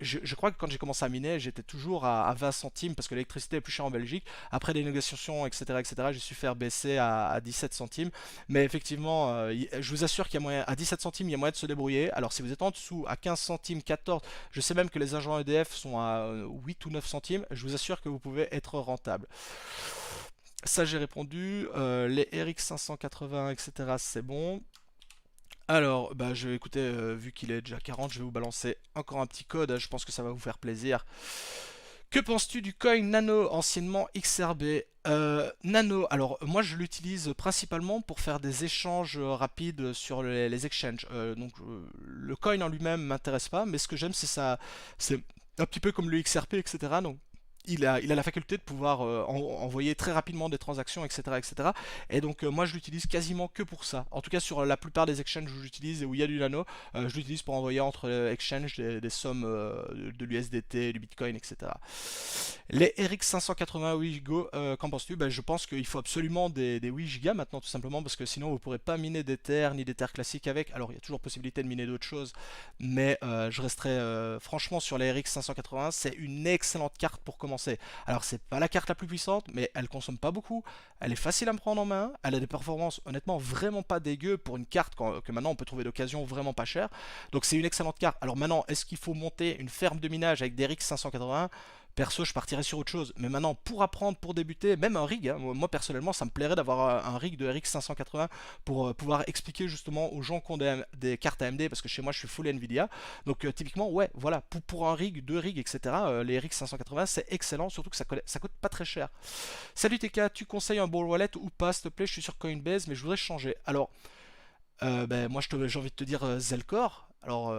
Je crois que quand j'ai commencé à miner, j'étais toujours à 20 centimes parce que l'électricité est plus chère en Belgique. Après des négociations, etc., etc., j'ai su faire baisser à 17 centimes. Mais effectivement, je vous assure qu'il y a moyen, à 17 centimes, il y a moyen de se débrouiller. Alors si vous êtes en dessous, à 15 centimes, 14, je sais même que les agents EDF sont à 8 ou 9 centimes, je vous assure que vous pouvez être rentable. Ça, j'ai répondu. Les RX 580, etc., c'est bon. Alors, bah, je vais écouter, vu qu'il est déjà 40, je vais vous balancer encore un petit code. Je pense que ça va vous faire plaisir. Que penses-tu du coin Nano, anciennement XRB? Nano, alors moi je l'utilise principalement pour faire des échanges rapides sur les exchanges. Le coin en lui-même m'intéresse pas, mais ce que j'aime c'est ça, c'est un petit peu comme le XRP, etc. Donc il a la faculté de pouvoir envoyer très rapidement des transactions, etc. etc. Et donc moi je l'utilise quasiment que pour ça. En tout cas sur la plupart des exchanges où j'utilise et où il y a du nano, je l'utilise pour envoyer entre exchanges des sommes de l'USDT, du Bitcoin, etc. Les RX 580 8 Go, qu'en penses-tu? Ben, je pense qu'il faut absolument des 8 Go maintenant tout simplement parce que sinon vous ne pourrez pas miner d'Ether ni d'Ether classique avec. Alors il y a toujours possibilité de miner d'autres choses, mais je resterai franchement sur les RX 580, c'est une excellente carte pour commencer. Alors c'est pas la carte la plus puissante, mais elle consomme pas beaucoup, elle est facile à me prendre en main, elle a des performances honnêtement vraiment pas dégueu pour une carte que maintenant on peut trouver d'occasion vraiment pas chère. Donc c'est une excellente carte. Alors maintenant, est-ce qu'il faut monter une ferme de minage avec des RX 580? Perso, je partirais sur autre chose. Mais maintenant, pour apprendre, pour débuter, même un rig, hein, moi personnellement, ça me plairait d'avoir un rig de RX 580 pour pouvoir expliquer justement aux gens qui ont des cartes AMD, parce que chez moi je suis full Nvidia. Donc typiquement, ouais, voilà, pour un rig, deux rigs, etc., les RX 580 c'est excellent, surtout que ça coûte pas très cher. Salut TK, tu conseilles un Ball Wallet ou pas, s'il te plaît? Je suis sur Coinbase, mais je voudrais changer. Alors, ben, moi j'ai envie de te dire Zelcore. Alors,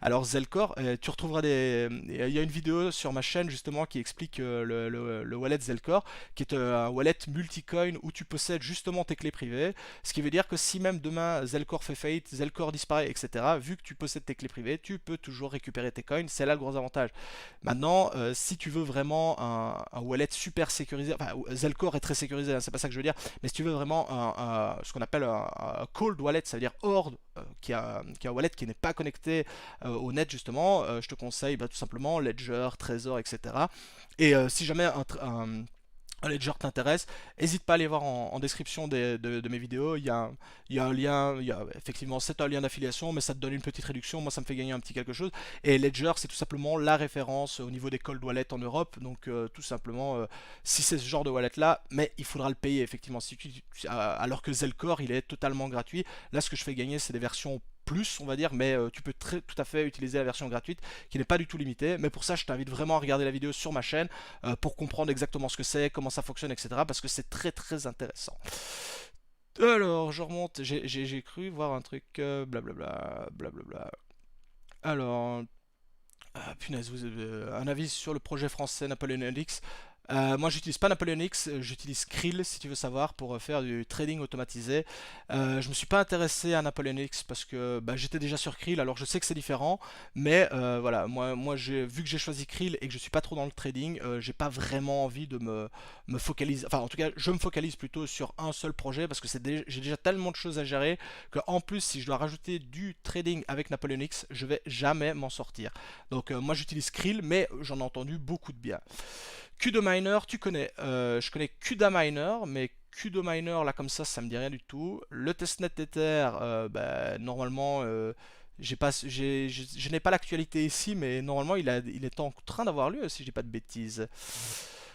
alors Zelcore, tu retrouveras il y a une vidéo sur ma chaîne justement qui explique le wallet Zelcore, qui est un wallet multicoin où tu possèdes justement tes clés privées. Ce qui veut dire que si même demain Zelcore fait faillite, Zelcore disparaît, etc., vu que tu possèdes tes clés privées, tu peux toujours récupérer tes coins. C'est là le gros avantage. Maintenant, si tu veux vraiment un wallet super sécurisé, enfin Zelcore est très sécurisé, hein, c'est pas ça que je veux dire, mais si tu veux vraiment ce qu'on appelle un cold wallet, ça veut dire hors qui a un wallet qui n'est n'est pas connecté au net justement, je te conseille tout simplement Ledger, Trezor, etc. Et si jamais un Ledger t'intéresse, n'hésite pas à aller voir en description de mes vidéos. Il y a un lien, effectivement c'est un lien d'affiliation, mais ça te donne une petite réduction. Moi ça me fait gagner un petit quelque chose. Et Ledger c'est tout simplement la référence au niveau des cold wallets en Europe. Donc tout simplement, si c'est ce genre de wallet là, mais il faudra le payer effectivement. Alors que Zelcore il est totalement gratuit. Là ce que je fais gagner c'est des versions plus on va dire, mais tu peux tout à fait utiliser la version gratuite qui n'est pas du tout limitée. Mais pour ça je t'invite vraiment à regarder la vidéo sur ma chaîne pour comprendre exactement ce que c'est, comment ça fonctionne, etc. Parce que c'est très très intéressant. Alors je remonte, j'ai cru voir un truc, blablabla, blablabla. Alors, punaise, un avis sur le projet français Napoleon X. Moi j'utilise pas Napoleon X, j'utilise Krill si tu veux savoir pour faire du trading automatisé. Je me suis pas intéressé à Napoleon X parce que j'étais déjà sur Krill, alors je sais que c'est différent, mais voilà, moi vu que j'ai choisi Krill et que je suis pas trop dans le trading, j'ai pas vraiment envie de me focaliser, enfin en tout cas je me focalise plutôt sur un seul projet parce que j'ai déjà tellement de choses à gérer que en plus si je dois rajouter du trading avec Napoleon X, je vais jamais m'en sortir. Donc moi j'utilise Krill, mais j'en ai entendu beaucoup de bien. Kudo Miner, tu connais. Je connais Kuda Miner, mais Kudo Miner, là comme ça me dit rien du tout. Le testnet Tether, normalement, je n'ai pas l'actualité ici, mais normalement il est en train d'avoir lieu, si je dis pas de bêtises.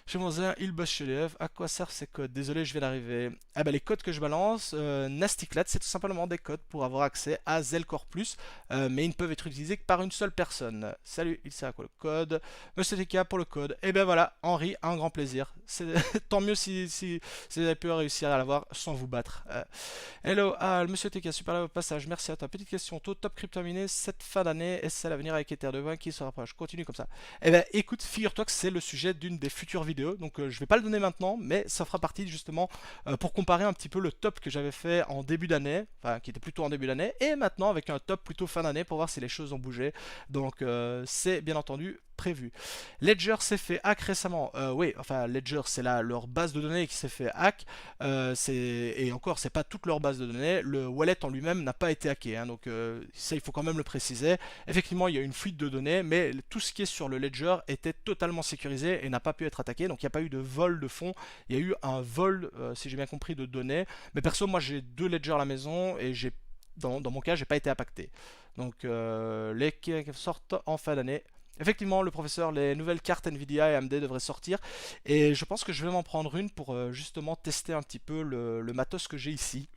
Chez Monzin, il bosse chez l'EF. À quoi servent ces codes? Désolé, je viens d'arriver. Ah les codes que je balance, Nasticlat, c'est tout simplement des codes pour avoir accès à Zelcore Plus, mais ils ne peuvent être utilisés que par une seule personne. Salut, il sert à quoi le code? Monsieur TK pour le code. Et ben voilà, Henri, un grand plaisir. Tant mieux si vous avez pu réussir à l'avoir sans vous battre. Hello, Monsieur TK, super là au passage, merci à toi. Petite question, taux top crypto miné cette fin d'année, est-ce à l'avenir avec Ether 2.20 qui se rapproche? Continue comme ça. Eh ben écoute, figure-toi que c'est le sujet d'une des futures vidéos. Donc je vais pas le donner maintenant, mais ça fera partie justement pour comparer un petit peu le top que j'avais fait en début d'année, enfin qui était plutôt en début d'année, et maintenant avec un top plutôt fin d'année pour voir si les choses ont bougé. Donc c'est bien entendu prévu. Ledger s'est fait hack récemment. Oui, enfin Ledger c'est leur base de données qui s'est fait hack. Et encore c'est pas toute leur base de données. Le wallet en lui-même n'a pas été hacké. Hein, donc ça il faut quand même le préciser. Effectivement il y a une fuite de données, mais tout ce qui est sur le Ledger était totalement sécurisé et n'a pas pu être attaqué. Donc il n'y a pas eu de vol de fonds. Il y a eu un vol, si j'ai bien compris, de données. Mais perso moi j'ai 2 Ledger à la maison et dans mon cas j'ai pas été impacté. Donc les qui sortent en fin d'année. Effectivement, le professeur, les nouvelles cartes Nvidia et AMD devraient sortir et je pense que je vais m'en prendre une pour justement tester un petit peu le matos que j'ai ici.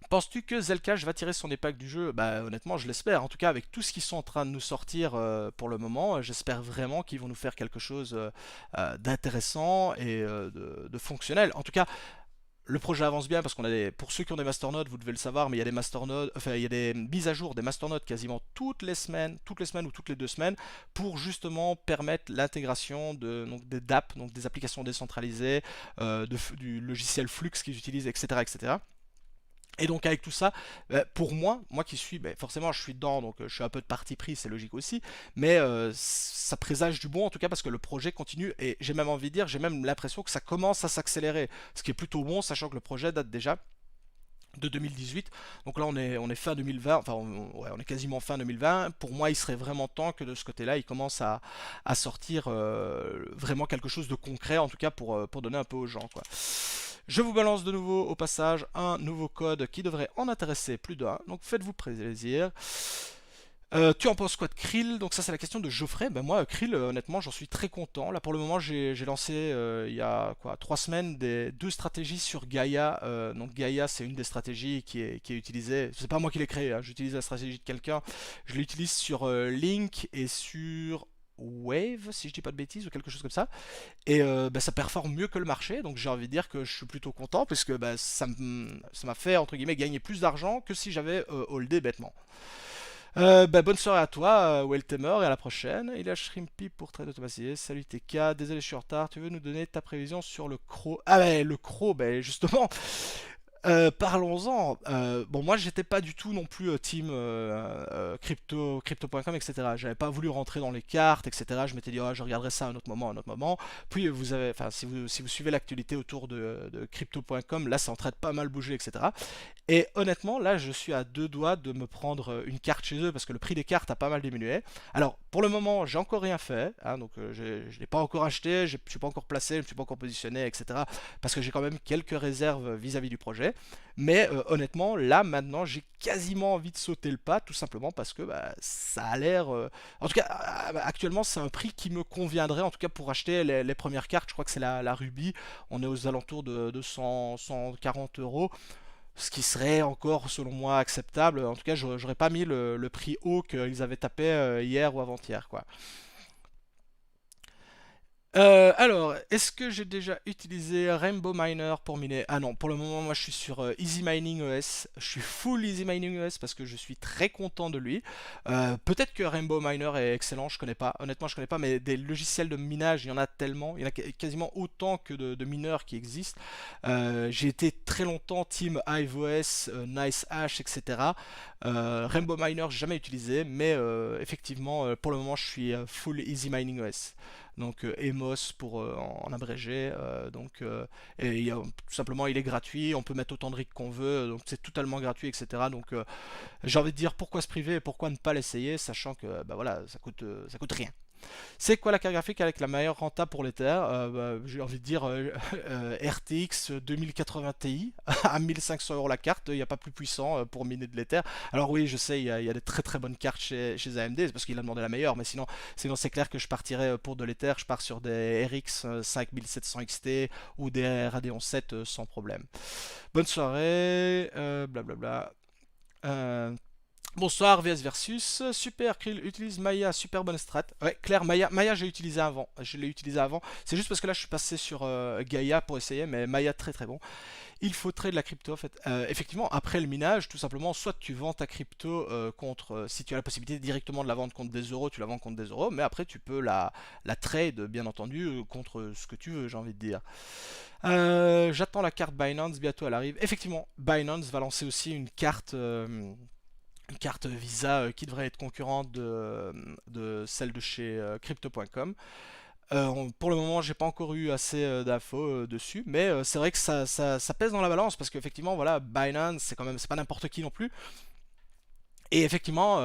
Penses-tu que Zelcash va tirer son épingle du jeu? Honnêtement je l'espère, en tout cas avec tout ce qu'ils sont en train de nous sortir pour le moment, j'espère vraiment qu'ils vont nous faire quelque chose d'intéressant et de fonctionnel. En tout cas le projet avance bien parce qu'on a pour ceux qui ont des masternodes, vous devez le savoir, mais il y a des masternodes, enfin il y a des mises à jour des masternodes quasiment toutes les semaines ou toutes les 2 semaines pour justement permettre l'intégration des DApp, donc des applications décentralisées, du logiciel Flux qu'ils utilisent, etc., etc. Et donc avec tout ça, pour moi qui suis, forcément je suis dedans, donc je suis un peu de parti pris, c'est logique aussi, mais ça présage du bon en tout cas parce que le projet continue et j'ai même envie de dire, j'ai même l'impression que ça commence à s'accélérer, ce qui est plutôt bon, sachant que le projet date déjà de 2018, donc là on est fin 2020, enfin on est quasiment fin 2020, pour moi il serait vraiment temps que de ce côté là il commence à sortir vraiment quelque chose de concret en tout cas pour donner un peu aux gens quoi. Je vous balance de nouveau au passage un nouveau code qui devrait en intéresser plus d'un, donc faites-vous plaisir. Tu en penses quoi de Krill? Donc ça c'est la question de Geoffrey. Moi Krill honnêtement j'en suis très content. Là pour le moment j'ai lancé il y a 3 semaines 2 stratégies sur Gaia. Donc Gaia c'est une des stratégies qui est utilisée. C'est pas moi qui l'ai créée, hein. J'utilise la stratégie de quelqu'un. Je l'utilise sur Link et sur Wave si je dis pas de bêtises ou quelque chose comme ça. Et ça performe mieux que le marché. Donc j'ai envie de dire que je suis plutôt content puisque ça m'a fait entre guillemets gagner plus d'argent que si j'avais holdé bêtement. Bonne soirée à toi, Weltemer, et à la prochaine. Il y a Shrimpy pour trade automatisé. Salut TK, désolé je suis en retard. Tu veux nous donner ta prévision sur le CRO? Ah le CRO, justement. Parlons-en. Bon, moi, j'étais pas du tout non plus team crypto.com, etc. J'avais pas voulu rentrer dans les cartes, etc. Je m'étais dit, oh, je regarderai ça à un autre moment, à un autre moment. Puis vous avez, enfin, si vous suivez l'actualité autour de crypto.com, là, c'est en train de pas mal bouger, etc. Et honnêtement, là, je suis à deux doigts de me prendre une carte chez eux parce que le prix des cartes a pas mal diminué. Alors, pour le moment, j'ai encore rien fait, hein, donc je l'ai pas encore acheté, je suis pas encore placé, je me suis pas encore positionné, etc. Parce que j'ai quand même quelques réserves vis-à-vis du projet. Mais honnêtement, là, maintenant, j'ai quasiment envie de sauter le pas, tout simplement parce que bah, ça a l'air. En tout cas, actuellement, c'est un prix qui me conviendrait, en tout cas pour acheter les premières cartes. Je crois que c'est la Ruby. On est aux alentours de 100, 140 euros. Ce qui serait encore, selon moi, acceptable. En tout cas, j'aurais pas mis le prix haut qu'ils avaient tapé hier ou avant-hier, quoi. Alors, est-ce que j'ai déjà utilisé Rainbow Miner pour miner? Ah non, pour le moment, moi je suis sur Easy Mining ES. Je suis full Easy Mining ES parce que je suis très content de lui. Peut-être que Rainbow Miner est excellent, je connais pas. Honnêtement, je connais pas, mais des logiciels de minage, il y en a tellement. Il y en a quasiment autant que de mineurs qui existent. J'ai été très longtemps team HiveOS, NiceHash, etc. Rainbow Miner, j'ai jamais utilisé, mais effectivement, pour le moment, je suis full Easy Mining ES. Donc Emos pour en abrégé. Et tout simplement, il est gratuit. On peut mettre autant de rigs qu'on veut. Donc c'est totalement gratuit, etc. Donc j'ai envie de dire pourquoi se priver et pourquoi ne pas l'essayer, sachant que bah voilà, ça coûte rien. C'est quoi la carte graphique avec la meilleure renta pour l'Ether? J'ai envie de dire RTX 2080 Ti à 1500 euros la carte. Il n'y a pas plus puissant pour miner de l'Ether. Alors oui, je sais, il y a des très très bonnes cartes chez AMD, c'est parce qu'il a demandé la meilleure. Mais sinon c'est clair que je partirais pour de l'Ether. Je pars sur des RX 5700 XT ou des Radeon 7 sans problème. Bonne soirée, blablabla. Euh, Bonsoir VS Versus, super Krill utilise Maya, super bonne strat. Ouais, Claire, Maya j'ai utilisé avant, je l'ai utilisé avant. C'est juste parce que là je suis passé sur Gaia pour essayer, mais Maya très très bon. Il faut trade la crypto en fait. Effectivement, après le minage, tout simplement, soit tu vends ta crypto contre, si tu as la possibilité directement de la vendre contre des euros, tu la vends contre des euros, mais après tu peux la trade bien entendu contre ce que tu veux, j'ai envie de dire. J'attends la carte Binance, bientôt elle arrive. Effectivement, Binance va lancer aussi une carte Visa qui devrait être concurrente de celle de chez crypto.com. Pour le moment, j'ai pas encore eu assez d'infos dessus, mais c'est vrai que ça pèse dans la balance parce qu'effectivement, voilà, Binance, c'est pas n'importe qui non plus. Et effectivement,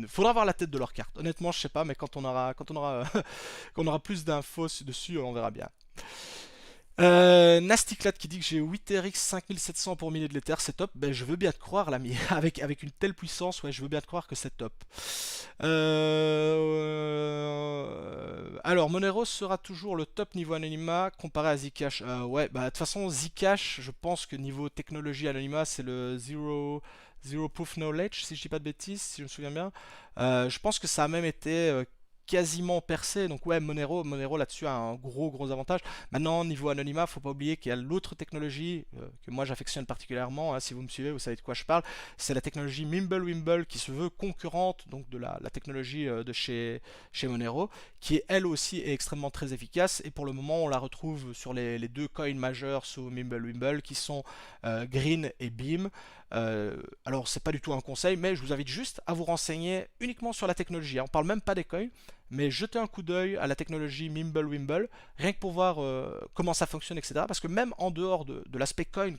faudra avoir la tête de leur carte. Honnêtement, je sais pas, mais quand on aura plus d'infos dessus, on verra bien. Nastyclat qui dit que j'ai 8RX 5700 pour miner de l'Ether, c'est top. Ben, je veux bien te croire, l'ami. Avec une telle puissance, ouais, je veux bien te croire que c'est top. Alors, Monero sera toujours le top niveau anonymat comparé à Zcash. Ouais, bah de toute façon, Zcash, je pense que niveau technologie anonymat, c'est le Zero Proof Knowledge, si je dis pas de bêtises, si je me souviens bien. Je pense que ça a même été quasiment percé. Donc ouais, Monero là-dessus a un gros avantage. Maintenant, niveau anonymat, faut pas oublier qu'il y a l'autre technologie que moi j'affectionne particulièrement, hein, si vous me suivez, vous savez de quoi je parle. C'est la technologie Mimblewimble qui se veut concurrente donc de la technologie de chez Monero, qui est elle aussi est extrêmement très efficace. Et pour le moment, on la retrouve sur les deux coins majeurs sous Mimblewimble qui sont Green et Beam. Alors c'est pas du tout un conseil, mais je vous invite juste à vous renseigner uniquement sur la technologie, hein. On parle même pas des coins, mais jetez un coup d'œil à la technologie Mimblewimble, rien que pour voir comment ça fonctionne, etc. Parce que même en dehors de l'aspect coin,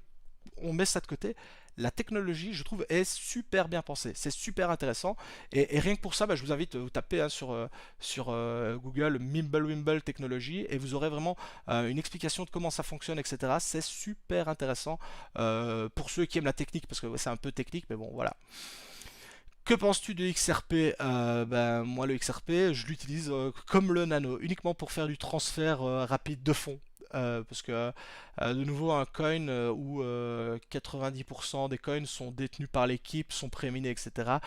on met ça de côté. La technologie, je trouve, est super bien pensée. C'est super intéressant. Et rien que pour ça, bah, je vous invite à vous taper hein, sur Google Mimblewimble Technology et vous aurez vraiment une explication de comment ça fonctionne, etc. C'est super intéressant pour ceux qui aiment la technique, parce que ouais, c'est un peu technique, mais bon, voilà. Que penses-tu de XRP? Ben, moi, le XRP, je l'utilise comme le Nano, uniquement pour faire du transfert rapide de fonds. Parce que de nouveau un coin où 90% des coins sont détenus par l'équipe, sont préminés, etc.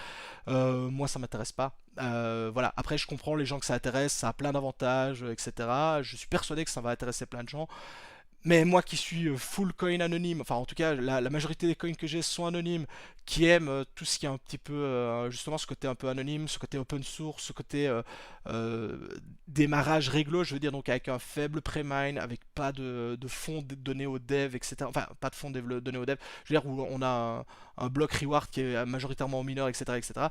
Moi ça m'intéresse pas. Voilà. Après je comprends les gens que ça intéresse, ça a plein d'avantages, etc. Je suis persuadé que ça va intéresser plein de gens. Mais moi qui suis full coin anonyme, enfin en tout cas la majorité des coins que j'ai sont anonymes, qui aiment tout ce qui est un petit peu justement ce côté un peu anonyme, ce côté open source, ce côté euh, démarrage réglo, je veux dire donc avec un faible prémine, avec pas de fonds donnés aux devs, etc. Enfin pas de fonds donnés aux devs, je veux dire où on a un bloc reward qui est majoritairement mineur, etc. etc.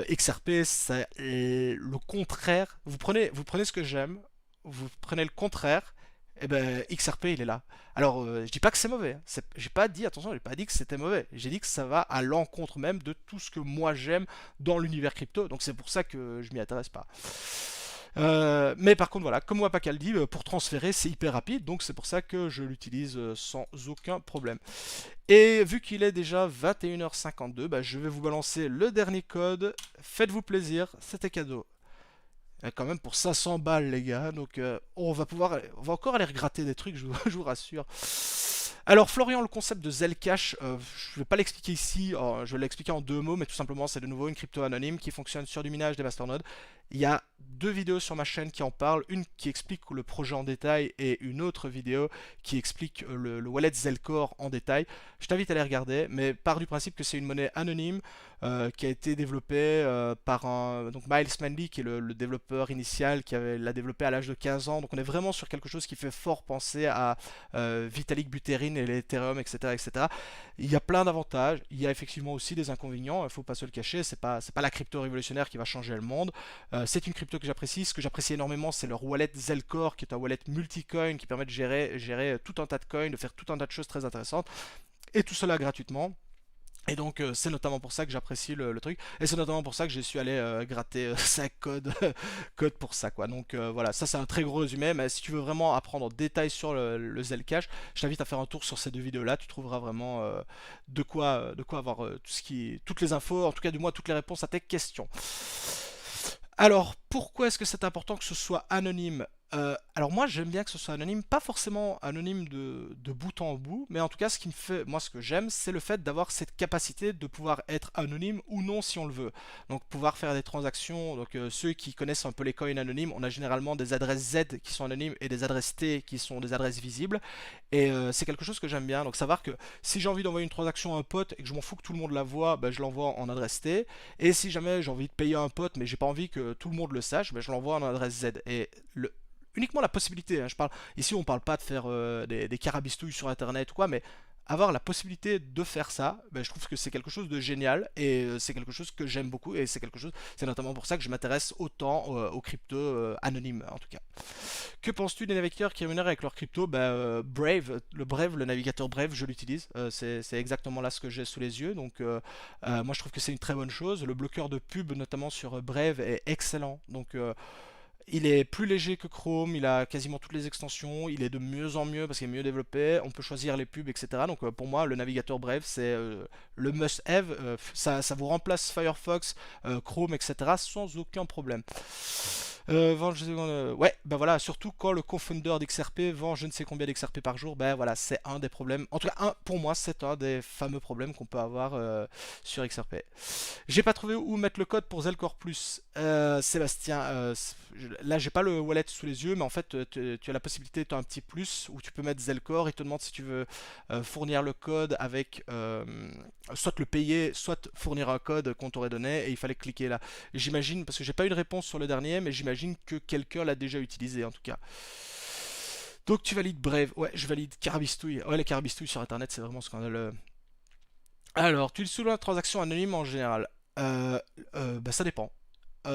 XRP c'est le contraire, vous prenez ce que j'aime, vous prenez le contraire et ben XRP il est là. Alors je dis pas que c'est mauvais, hein. J'ai pas dit, attention, j'ai pas dit que c'était mauvais. J'ai dit que ça va à l'encontre même de tout ce que moi j'aime dans l'univers crypto. Donc c'est pour ça que je m'y intéresse pas. Mais par contre voilà, comme Wapaka le dit, pour transférer c'est hyper rapide, donc c'est pour ça que je l'utilise sans aucun problème. Et vu qu'il est déjà 21h52, bah, je vais vous balancer le dernier code. Faites-vous plaisir, c'était cadeau. Quand même pour 500 balles les gars, donc on va encore aller regratter des trucs, je vous rassure. Alors Florian, le concept de Zcash, je vais pas l'expliquer ici, je vais l'expliquer en deux mots, mais tout simplement c'est de nouveau une crypto anonyme qui fonctionne sur du minage des masternodes. Il y a deux vidéos sur ma chaîne qui en parlent, une qui explique le projet en détail et une autre vidéo qui explique le wallet Zelcore en détail. Je t'invite à les regarder, mais part du principe que c'est une monnaie anonyme qui a été développée par donc Miles Manley qui est le développeur initial l'a développé à l'âge de 15 ans. Donc on est vraiment sur quelque chose qui fait fort penser à Vitalik Buterin et l'Ethereum, etc., etc. Il y a plein d'avantages, il y a effectivement aussi des inconvénients, il ne faut pas se le cacher, c'est pas la crypto révolutionnaire qui va changer le monde. C'est une crypto que j'apprécie, ce que j'apprécie énormément c'est leur wallet Zelcore qui est un wallet multicoin qui permet de gérer tout un tas de coins, de faire tout un tas de choses très intéressantes, et tout cela gratuitement. Et donc c'est notamment pour ça que j'apprécie le truc. Et c'est notamment pour ça que j'ai su aller gratter 5 codes, codes pour ça quoi. Donc voilà, ça c'est un très gros résumé. Mais si tu veux vraiment apprendre en détail sur le Zcash, je t'invite à faire un tour sur ces deux vidéos là. Tu trouveras vraiment de quoi avoir toutes les infos, en tout cas du moins toutes les réponses à tes questions. Alors, pourquoi est-ce que c'est important que ce soit anonyme? Alors moi j'aime bien que ce soit anonyme, pas forcément anonyme de bout en bout, mais en tout cas ce qui me fait, moi ce que j'aime, c'est le fait d'avoir cette capacité de pouvoir être anonyme ou non si on le veut. Donc pouvoir faire des transactions, donc ceux qui connaissent un peu les coins anonymes, on a généralement des adresses Z qui sont anonymes et des adresses T qui sont des adresses visibles, et c'est quelque chose que j'aime bien. Donc savoir que si j'ai envie d'envoyer une transaction à un pote et que je m'en fous que tout le monde la voit, ben, je l'envoie en adresse T, et si jamais j'ai envie de payer un pote mais j'ai pas envie que tout le monde le sache, ben, je l'envoie en adresse Z. Et uniquement la possibilité, hein, ici on parle pas de faire des carabistouilles sur internet ou quoi, mais avoir la possibilité de faire ça, ben, je trouve que c'est quelque chose de génial et c'est quelque chose que j'aime beaucoup et c'est notamment pour ça que je m'intéresse autant aux cryptos anonymes en tout cas. Que penses-tu des navigateurs qui rémunèrent avec leur crypto? Ben, Brave, le navigateur Brave, je l'utilise. C'est exactement là ce que j'ai sous les yeux. Donc, moi, je trouve que c'est une très bonne chose. Le bloqueur de pub, notamment sur Brave, est excellent. Donc, il est plus léger que Chrome, il a quasiment toutes les extensions, il est de mieux en mieux parce qu'il est mieux développé, on peut choisir les pubs, etc. Donc pour moi, le navigateur Brave, c'est le must-have. Ça vous remplace Firefox, Chrome, etc. sans aucun problème. Ouais, ben voilà, surtout quand le co-founder d'XRP vend je ne sais combien d'XRP par jour, ben voilà, c'est un des problèmes. En tout cas, pour moi, c'est un des fameux problèmes qu'on peut avoir sur XRP. J'ai pas trouvé où mettre le code pour Zelcore Plus. Sébastien, là j'ai pas le wallet sous les yeux, mais en fait tu as la possibilité, tu as un petit plus où tu peux mettre Zelcore. Il te demande si tu veux fournir le code avec soit le payer, soit fournir un code qu'on t'aurait donné, et il fallait cliquer là. J'imagine, parce que j'ai pas eu de réponse sur le dernier, mais j'imagine que quelqu'un l'a déjà utilisé en tout cas. Donc tu valides Brave, ouais je valide Carabistouille. Ouais les Carabistouilles sur internet c'est vraiment scandaleux. Alors, tu utilises la transaction anonyme en général. Bah, ça dépend.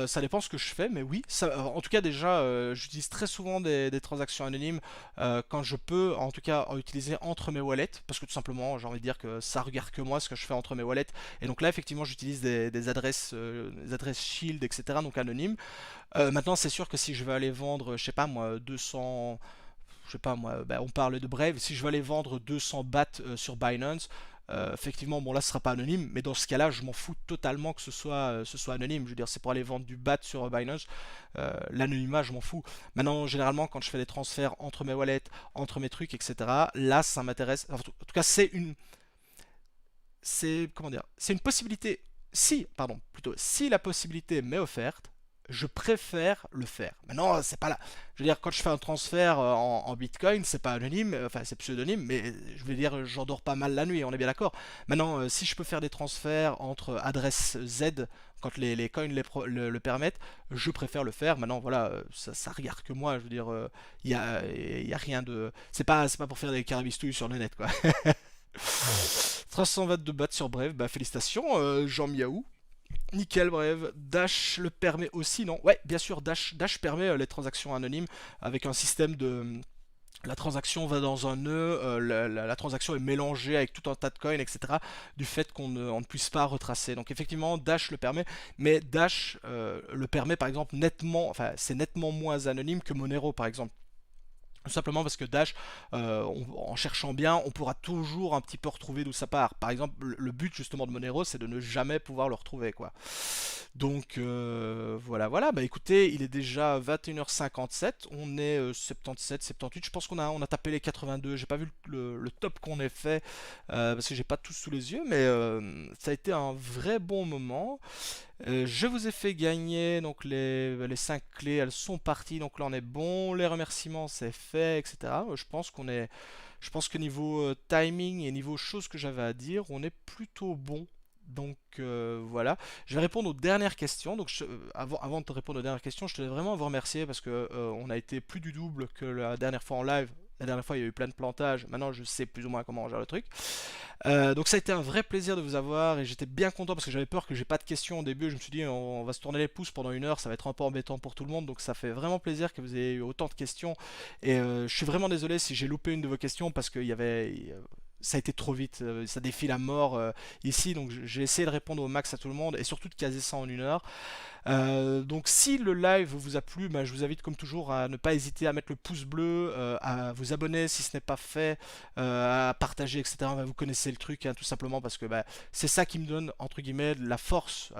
Ça dépend ce que je fais, mais oui. En tout cas, déjà, j'utilise très souvent des transactions anonymes quand je peux, en tout cas, en utiliser entre mes wallets, parce que tout simplement, j'ai envie de dire que ça regarde que moi ce que je fais entre mes wallets. Et donc là, effectivement, j'utilise des adresses Shield, etc., donc anonymes. Maintenant, c'est sûr que si je veux aller vendre, je sais pas moi, 200, je sais pas moi, bah, on parle de Brave, si je veux aller vendre 200 bahts sur Binance, effectivement, bon là ce sera pas anonyme, mais dans ce cas-là, je m'en fous totalement que ce soit anonyme. Je veux dire, c'est pour aller vendre du BAT sur Binance, l'anonymat, je m'en fous. Maintenant, généralement, quand je fais des transferts entre mes wallets, entre mes trucs, etc., là, ça m'intéresse. En tout cas, c'est comment dire, c'est une possibilité. Si, pardon, plutôt, si la possibilité m'est offerte, je préfère le faire. Maintenant, c'est pas là. Je veux dire, quand je fais un transfert en Bitcoin, c'est pas anonyme, enfin c'est pseudonyme, mais je veux dire, j'en dors pas mal la nuit, on est bien d'accord. Maintenant, si je peux faire des transferts entre adresses Z, quand les coins le permettent, je préfère le faire. Maintenant, voilà, ça regarde que moi, je veux dire, y a rien de. C'est pas pour faire des carabistouilles sur le net, quoi. 322 bahts sur Brave, bah félicitations, Jean Miaou. Nickel, bref. Dash le permet aussi, non? Ouais, bien sûr, Dash permet les transactions anonymes avec un système de. La transaction va dans un nœud, la transaction est mélangée avec tout un tas de coins, etc. Du fait on ne puisse pas retracer. Donc effectivement, Dash le permet, mais Dash le permet par exemple nettement, enfin c'est nettement moins anonyme que Monero par exemple. Tout simplement parce que Dash, en cherchant bien, on pourra toujours un petit peu retrouver d'où ça part. Par exemple, le but justement de Monero, c'est de ne jamais pouvoir le retrouver, quoi. Donc voilà, voilà. Bah écoutez, il est déjà 21h57. On est 77, 78. Je pense on a tapé les 82. J'ai pas vu le top qu'on ait fait parce que j'ai pas tout sous les yeux, mais ça a été un vrai bon moment. Je vous ai fait gagner donc les 5 clés, elles sont parties, donc là on est bon, les remerciements c'est fait, etc. Je pense que niveau timing et niveau choses que j'avais à dire, on est plutôt bon. Donc voilà, je vais répondre aux dernières questions. Donc avant de te répondre aux dernières questions, je tenais vraiment à vous remercier parce que on a été plus du double que la dernière fois en live. La dernière fois, il y a eu plein de plantages. Maintenant, je sais plus ou moins comment on gère le truc. Donc ça a été un vrai plaisir de vous avoir et j'étais bien content parce que j'avais peur que j'ai pas de questions au début. Je me suis dit on va se tourner les pouces pendant 1 heure, ça va être un peu embêtant pour tout le monde. Donc ça fait vraiment plaisir que vous ayez eu autant de questions. Et je suis vraiment désolé si j'ai loupé une de vos questions parce qu'il y avait ça a été trop vite, ça défile à mort ici, donc j'ai essayé de répondre au max à tout le monde et surtout de caser ça en 1 heure. Donc si le live vous a plu, bah, je vous invite comme toujours à ne pas hésiter à mettre le pouce bleu, à vous abonner si ce n'est pas fait, à partager, etc. Bah, vous connaissez le truc, hein, tout simplement parce que bah, c'est ça qui me donne entre guillemets la force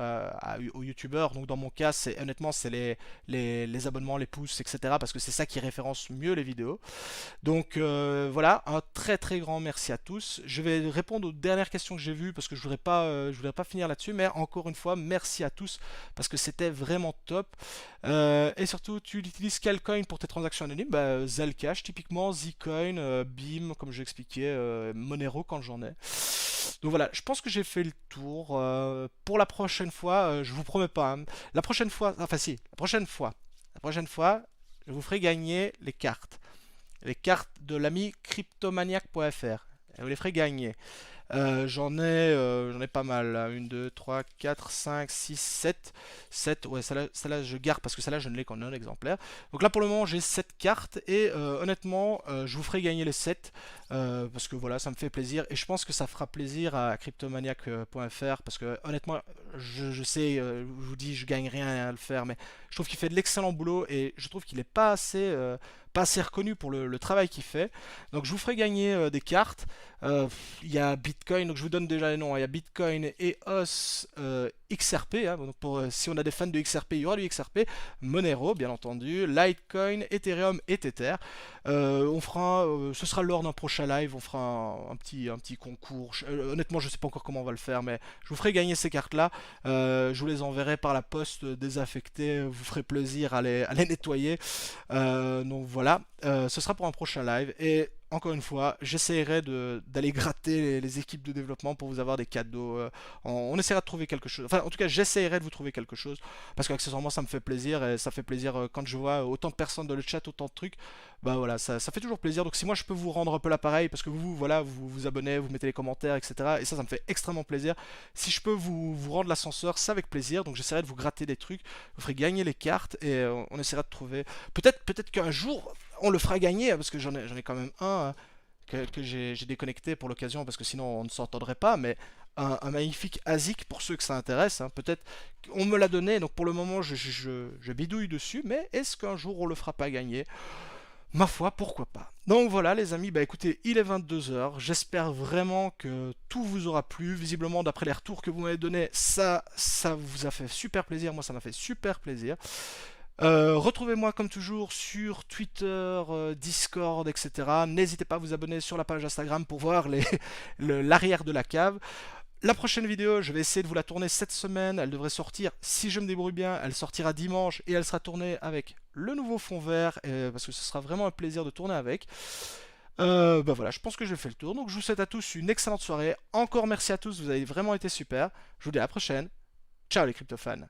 aux youtubeurs. Donc dans mon cas, c'est honnêtement c'est les abonnements, les pouces, etc. Parce que c'est ça qui référence mieux les vidéos. Donc voilà, un très très grand merci à tous. Je vais répondre aux dernières questions que j'ai vues parce que je voudrais pas finir là-dessus, mais encore une fois, merci à tous parce que c'était vraiment top. Et surtout, tu utilises quel coin pour tes transactions anonymes? Bah, Zcash typiquement, Zcoin, Beam, comme je l'expliquais, Monero quand j'en ai. Donc voilà, je pense que j'ai fait le tour. Pour la prochaine fois, je vous promets pas, hein, la prochaine fois, enfin si, la prochaine fois, je vous ferai gagner les cartes de l'ami cryptomaniac.fr. Et vous les ferez gagner. J'en ai pas mal là. 1, 2, 3, 4, 5, 6, 7. 7, ouais, celle-là je garde parce que celle-là je ne l'ai qu'en un exemplaire. Donc là pour le moment j'ai 7 cartes et honnêtement je vous ferai gagner les 7 parce que voilà ça me fait plaisir et je pense que ça fera plaisir à cryptomaniac.fr parce que honnêtement je sais, je vous dis je gagne rien à le faire mais je trouve qu'il fait de l'excellent boulot et je trouve qu'il n'est pas assez reconnu pour le travail qu'il fait. Donc je vous ferai gagner des cartes. Il y a Bitcoin, donc je vous donne déjà les noms, hein. Il y a Bitcoin, EOS, XRP, hein, donc si on a des fans de XRP, il y aura du XRP, Monero bien entendu, Litecoin, Ethereum et Tether. Ce sera lors d'un prochain live, on fera un petit concours. Honnêtement, je sais pas encore comment on va le faire, mais je vous ferai gagner ces cartes-là. Je vous les enverrai par la poste désaffectées, vous ferez plaisir à les nettoyer. Donc voilà, ce sera pour un prochain live et encore une fois, j'essaierai d'aller gratter les équipes de développement pour vous avoir des cadeaux. On essaiera de trouver quelque chose. Enfin, en tout cas, j'essaierai de vous trouver quelque chose. Parce qu'accessoirement, ça me fait plaisir. Et ça fait plaisir quand je vois autant de personnes dans le chat, autant de trucs. Bah voilà, ça fait toujours plaisir. Donc si moi je peux vous rendre un peu l'appareil, parce que vous, voilà, vous vous abonnez, vous mettez les commentaires, etc. Et ça me fait extrêmement plaisir. Si je peux vous rendre l'ascenseur, c'est avec plaisir. Donc j'essaierai de vous gratter des trucs. Je vous ferai gagner les cartes et on essaiera de trouver. Peut-être qu'un jour on le fera gagner, hein, parce que j'en ai quand même un que j'ai déconnecté pour l'occasion, parce que sinon on ne s'entendrait pas, mais un magnifique ASIC pour ceux que ça intéresse. Hein. Peut-être qu'on me l'a donné, donc pour le moment je bidouille dessus, mais est-ce qu'un jour on le fera pas gagner? Ma foi, pourquoi pas. Donc voilà les amis, bah écoutez, il est 22 h, j'espère vraiment que tout vous aura plu. Visiblement d'après les retours que vous m'avez donnés, ça vous a fait super plaisir, moi ça m'a fait super plaisir. Retrouvez-moi comme toujours sur Twitter, Discord, etc. N'hésitez pas à vous abonner sur la page Instagram pour voir l'arrière de la cave. La prochaine vidéo, je vais essayer de vous la tourner cette semaine. Elle devrait sortir, si je me débrouille bien, elle sortira dimanche et elle sera tournée avec le nouveau fond vert parce que ce sera vraiment un plaisir de tourner avec. Bah voilà, je pense que j'ai fait le tour. Donc je vous souhaite à tous une excellente soirée. Encore merci à tous, vous avez vraiment été super. Je vous dis à la prochaine. Ciao les crypto-fans.